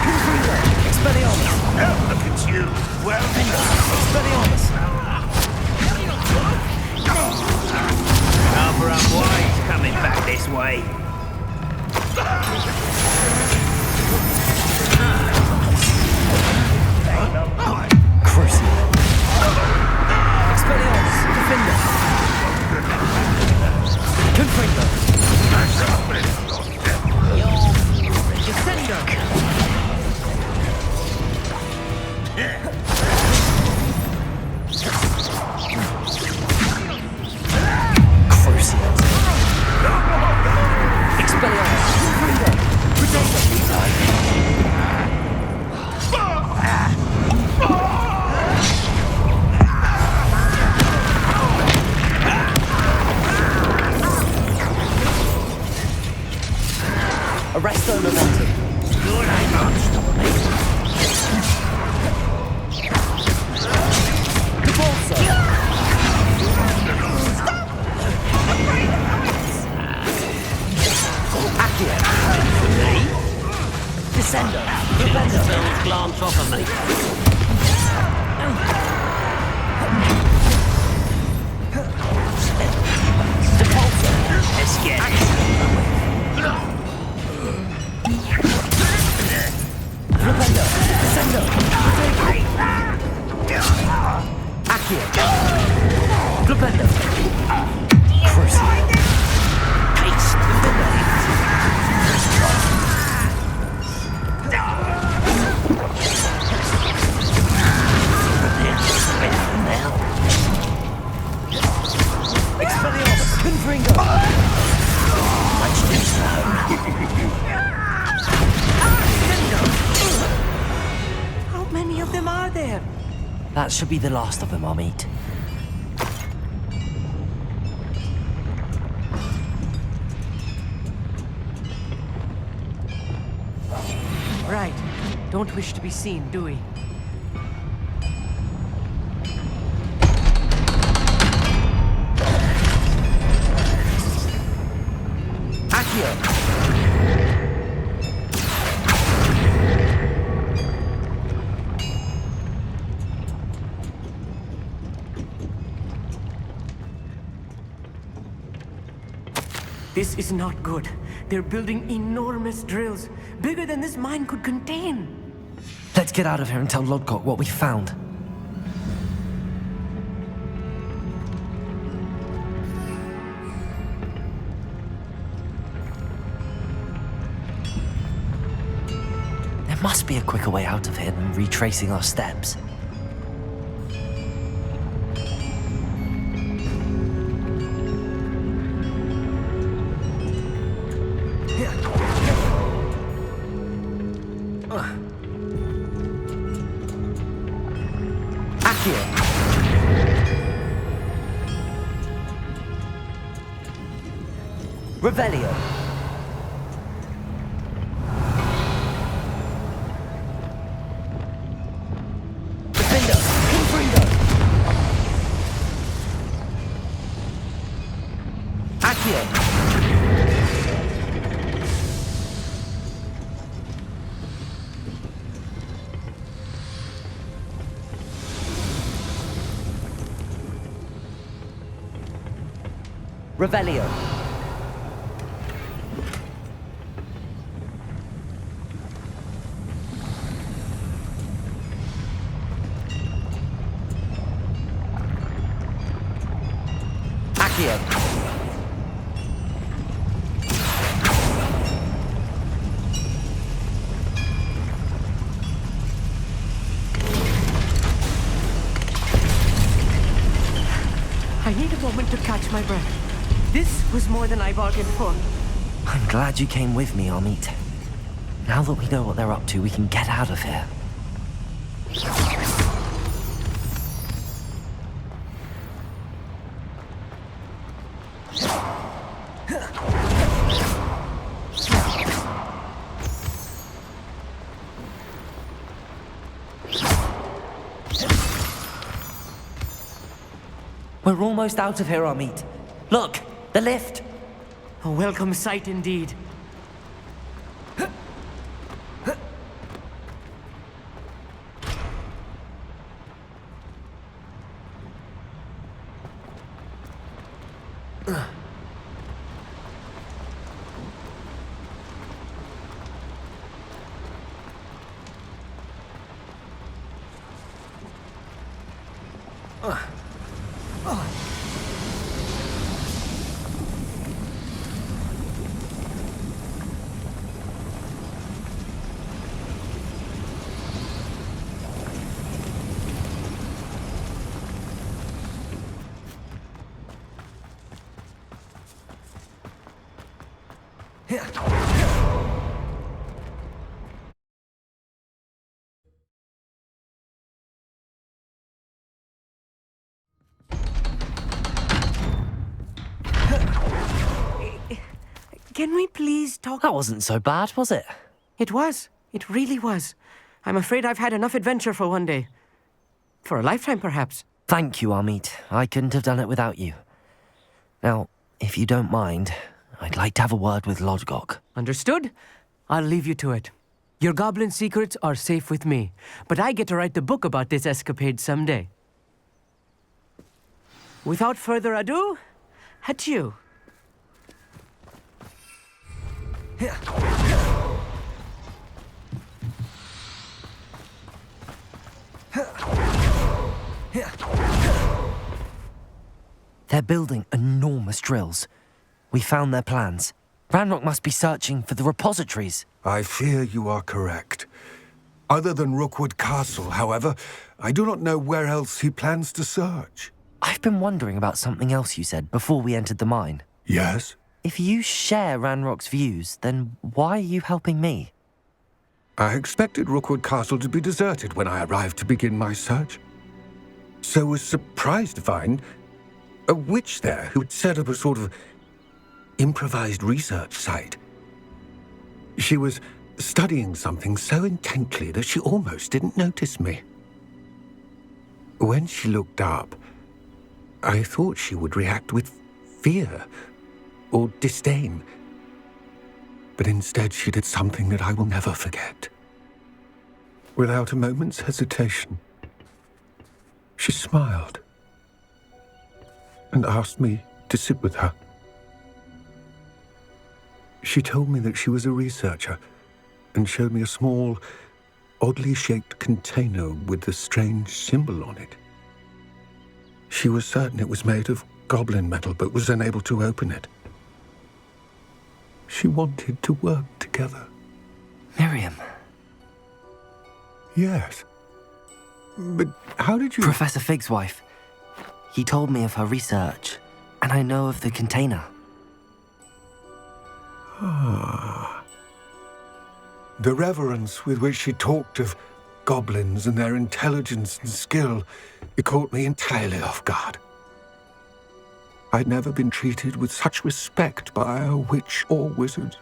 Confringo! Expelliarmus! Oh, look at you. Well, Expelliarmus! Barbara White coming back this way. Crucible! Expelliarmus! Defender! Confringo! Descendo! Crucible! Expelliarmus! Confringo! Protego! Flipendo. Crucial. Paste. Expelliarmus. Confringo. Let's do How many of them are there? That should be the last of them, Amit. Right. Don't wish to be seen, do we? Accio! This is not good. They're building enormous drills, bigger than this mine could contain. Let's get out of here and tell Lodgok what we found. There must be a quicker way out of here than retracing our steps. Revelio. Defender. Confringo. Accio. Revelio. I need a moment to catch my breath. This was more than I bargained for. I'm glad you came with me, Amit. Now that we know what they're up to, we can get out of here. We're almost out of here, Amit. Look, the lift. A welcome sight indeed. Can we please talk? That wasn't so bad, was it? It was. It really was. I'm afraid I've had enough adventure for one day. For a lifetime, perhaps. Thank you, Amit. I couldn't have done it without you. Now, if you don't mind, I'd like to have a word with Lodgok. Understood? I'll leave you to it. Your goblin secrets are safe with me, but I get to write the book about this escapade someday. Without further ado, adieu. They're building enormous drills. We found their plans. Ranrock must be searching for the repositories. I fear you are correct. Other than Rookwood Castle, however, I do not know where else he plans to search. I've been wondering about something else you said before we entered the mine. Yes? If you share Ranrock's views, then why are you helping me? I expected Rookwood Castle to be deserted when I arrived to begin my search. So was surprised to find a witch there who had set up a sort of improvised research site. She was studying something so intently that she almost didn't notice me. When she looked up, I thought she would react with fear or disdain. But instead she did something that I will never forget. Without a moment's hesitation, she smiled and asked me to sit with her. She told me that she was a researcher and showed me a small, oddly shaped container with a strange symbol on it. She was certain it was made of goblin metal, but was unable to open it. She wanted to work together. Miriam. Yes. But how did you... Professor Fig's wife. He told me of her research, and I know of the container. Ah. The reverence with which she talked of goblins and their intelligence and skill, it caught me entirely off guard. I'd never been treated with such respect by a witch or wizard.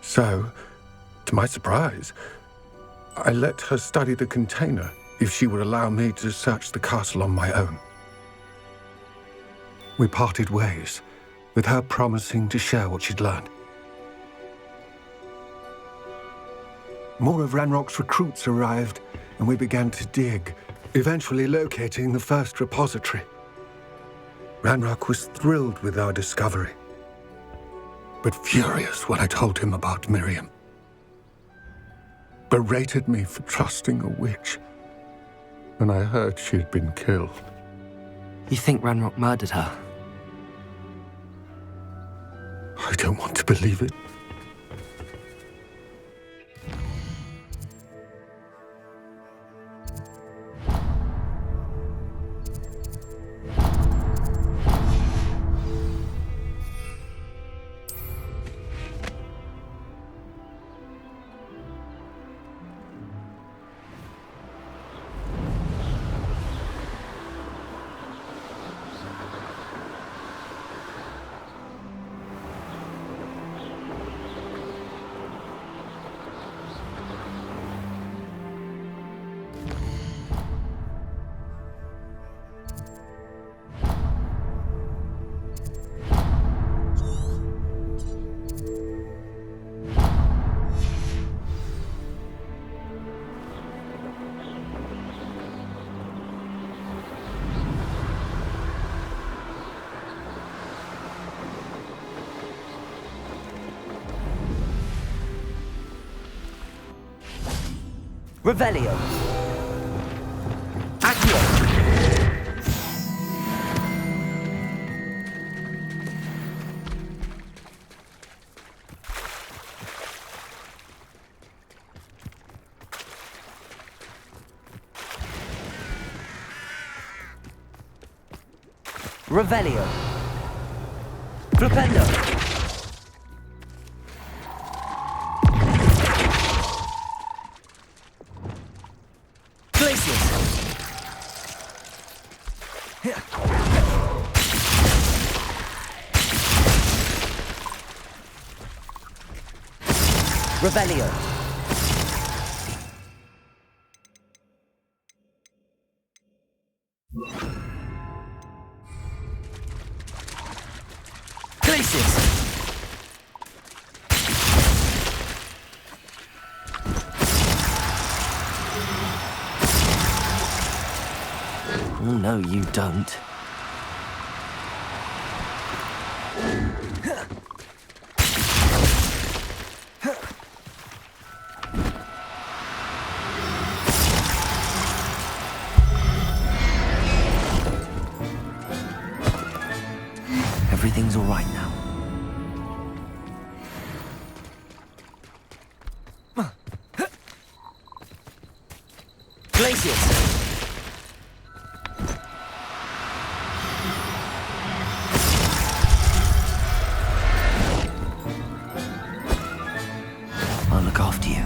So, to my surprise, I let her study the container if she would allow me to search the castle on my own. We parted ways, with her promising to share what she'd learned. More of Ranrock's recruits arrived, and we began to dig, eventually locating the first repository. Ranrock was thrilled with our discovery, but furious when I told him about Miriam. Berated me for trusting a witch, and I heard she had been killed. You think Ranrock murdered her? I don't want to believe it. Revelio. Accio. Revelio. Flipendo. Revelio. Glacius. Oh, no, you don't. everything's all right now. Glacius! I'll look after you.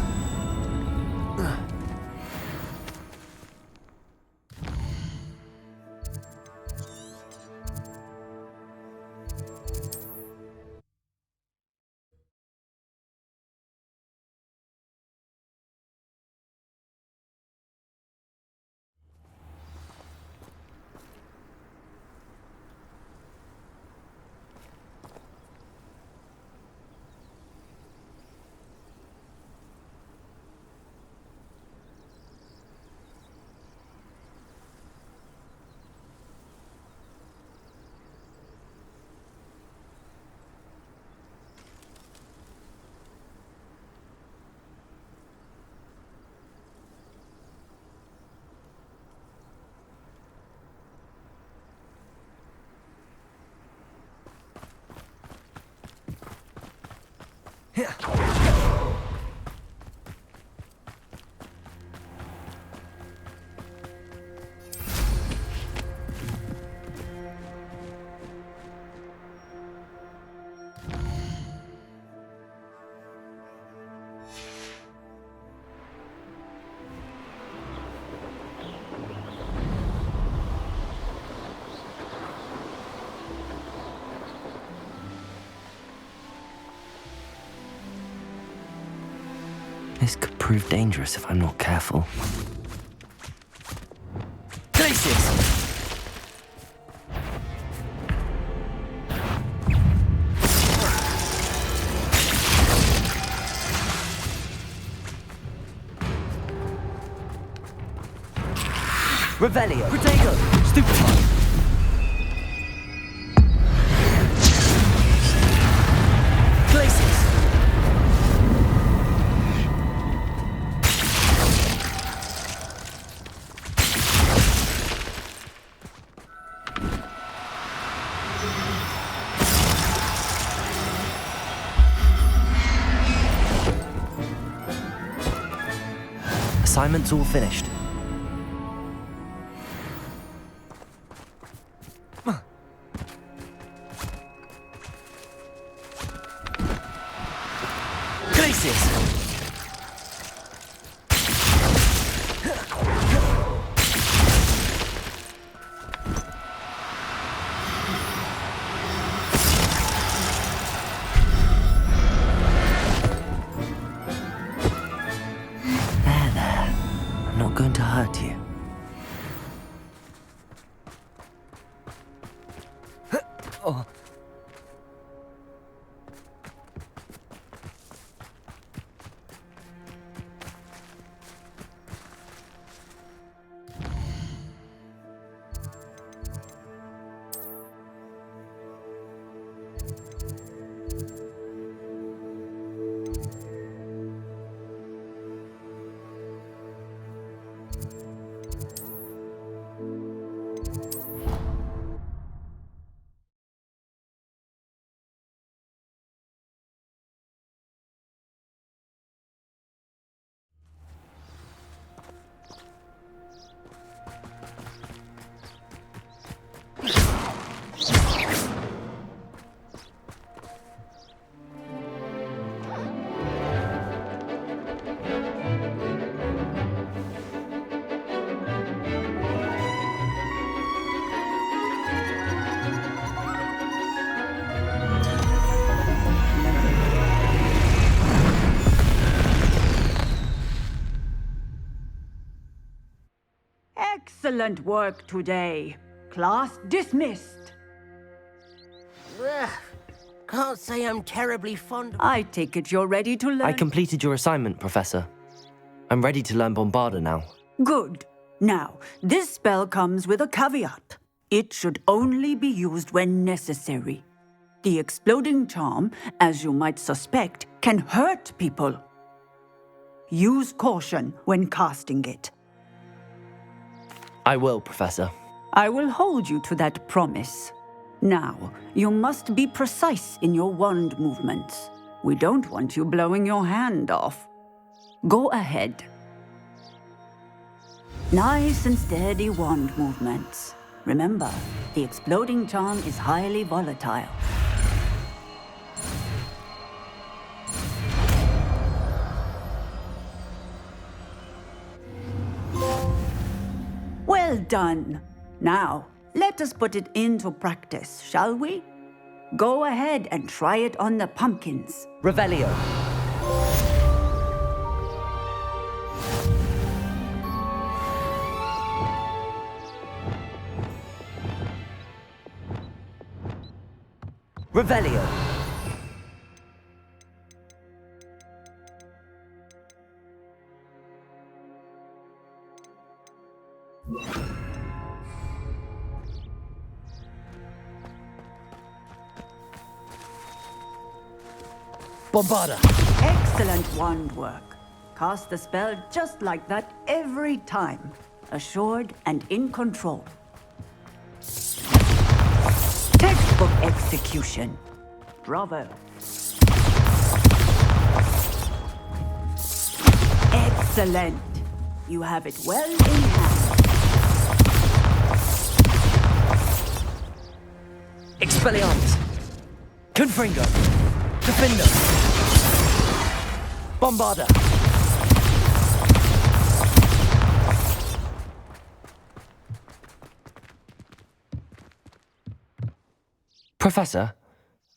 This could prove dangerous if I'm not careful. Glacius! Revelio! Protego! Stupefy! Glacius! Assignment's all finished. Glacius! I'm not going to hurt you. Oh. Excellent work today. Class dismissed. Can't say I'm terribly fond of... I take it you're ready to learn. I completed your assignment, Professor. I'm ready to learn Bombarda now. Good. Now, this spell comes with a caveat. It should only be used when necessary. The exploding charm, as you might suspect, can hurt people. Use caution when casting it. I will, Professor. I will hold you to that promise. Now, you must be precise in your wand movements. We don't want you blowing your hand off. Go ahead. Nice and steady wand movements. Remember, the exploding charm is highly volatile. Well done. Now, let us put it into practice, shall we? Go ahead and try it on the pumpkins. Revelio. Revelio. Bombarda. Excellent wand work. Cast the spell just like that every time. Assured and in control. Textbook execution. Bravo. Excellent. You have it well in hand. Expelliarmus. Confringo. Defender. Bombarda. Professor,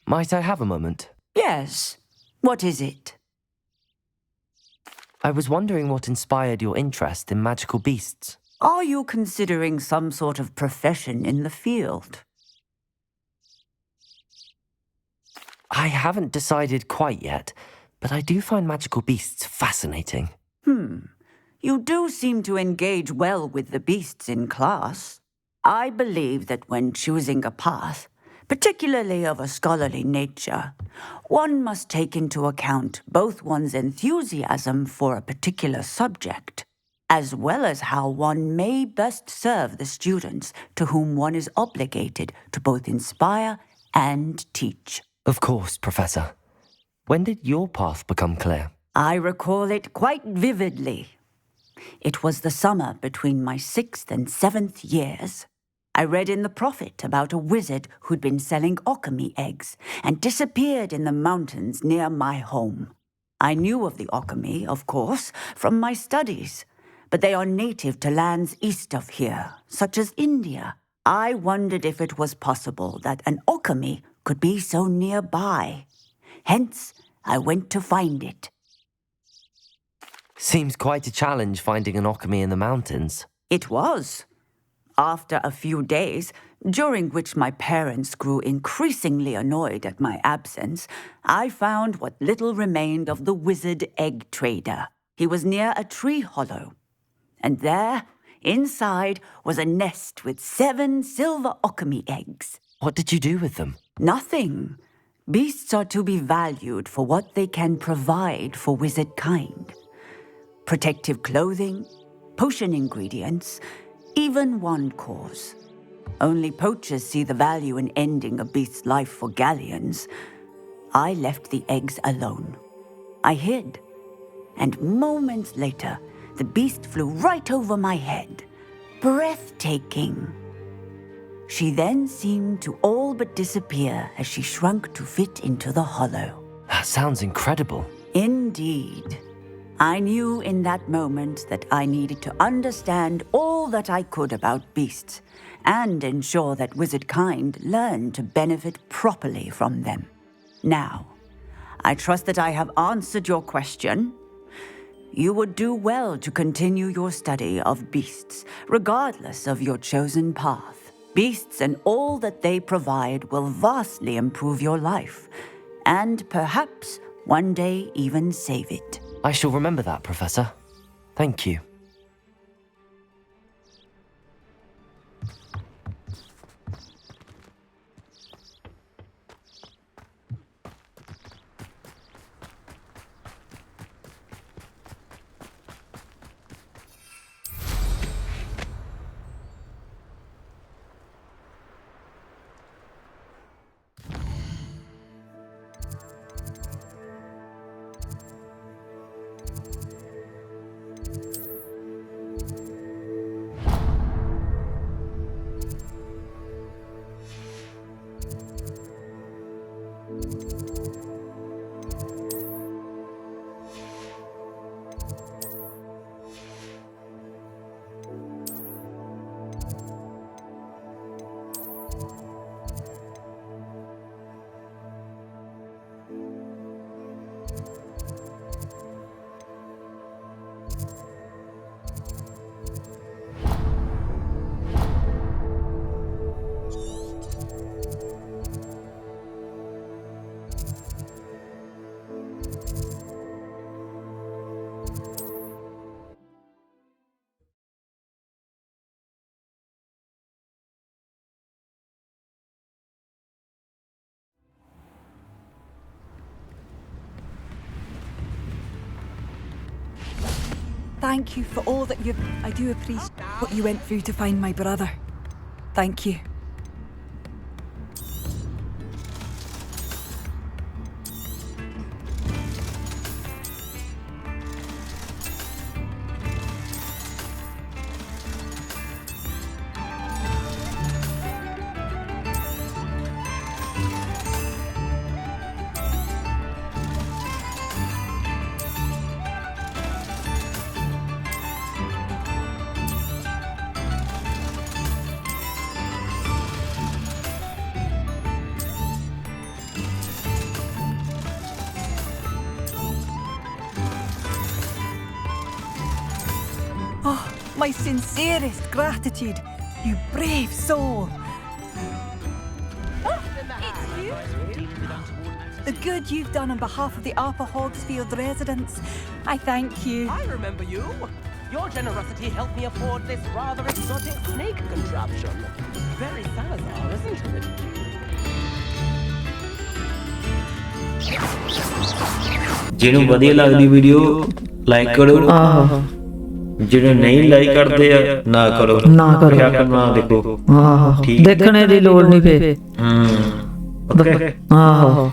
might I have a moment? Yes. What is it? I was wondering what inspired your interest in magical beasts. Are you considering some sort of profession in the field? I haven't decided quite yet, but I do find magical beasts fascinating. You do seem to engage well with the beasts in class. I believe that when choosing a path, particularly of a scholarly nature, one must take into account both one's enthusiasm for a particular subject, as well as how one may best serve the students to whom one is obligated to both inspire and teach. Of course, Professor. When did your path become clear? I recall it quite vividly. It was the summer between my 6th and 7th years. I read in the Prophet about a wizard who'd been selling Occamy eggs and disappeared in the mountains near my home. I knew of the Occamy, of course, from my studies, but they are native to lands east of here, such as India. I wondered if it was possible that an Occamy could be so nearby. Hence, I went to find it. Seems quite a challenge finding an Occamy in the mountains. It was. After a few days, during which my parents grew increasingly annoyed at my absence, I found what little remained of the wizard egg trader. He was near a tree hollow. And there, inside, was a nest with 7 silver Occamy eggs. What did you do with them? Nothing. Beasts are to be valued for what they can provide for wizard kind. Protective clothing, potion ingredients, even wand cores. Only poachers see the value in ending a beast's life for galleons. I left the eggs alone. I hid, and moments later, the beast flew right over my head. Breathtaking. She then seemed to all but disappear as she shrunk to fit into the hollow. That sounds incredible. Indeed. I knew in that moment that I needed to understand all that I could about beasts and ensure that wizard kind learned to benefit properly from them. Now, I trust that I have answered your question. You would do well to continue your study of beasts, regardless of your chosen path. Beasts and all that they provide will vastly improve your life, and perhaps one day even save it. I shall remember that, Professor. Thank you. thank you for all that you've... I do appreciate what you went through to find my brother. Thank you. Oh, my sincerest gratitude, you brave soul. The good you've done on behalf of the Upper Hogsfield residents, I thank you. I remember you. Your generosity helped me afford this rather exotic snake contraption. Very Salazar, isn't it? ਜਿਹਨੂੰ ਵਧੀਆ ਲੱਗਦੀ video like ਕਰੋ ਜਿਹਨੂੰ ਨਹੀਂ like ਕਰਦੇ ਆ ਨਾ ਕਰੋ ਕਿਆ ਕਰਨਾ ਦੇਖੋ ਦੇਖਣੇ ਦੀ ਲੋੜ ਨਹੀਂ ਫੇ ਓਕੇ ਆਹੋ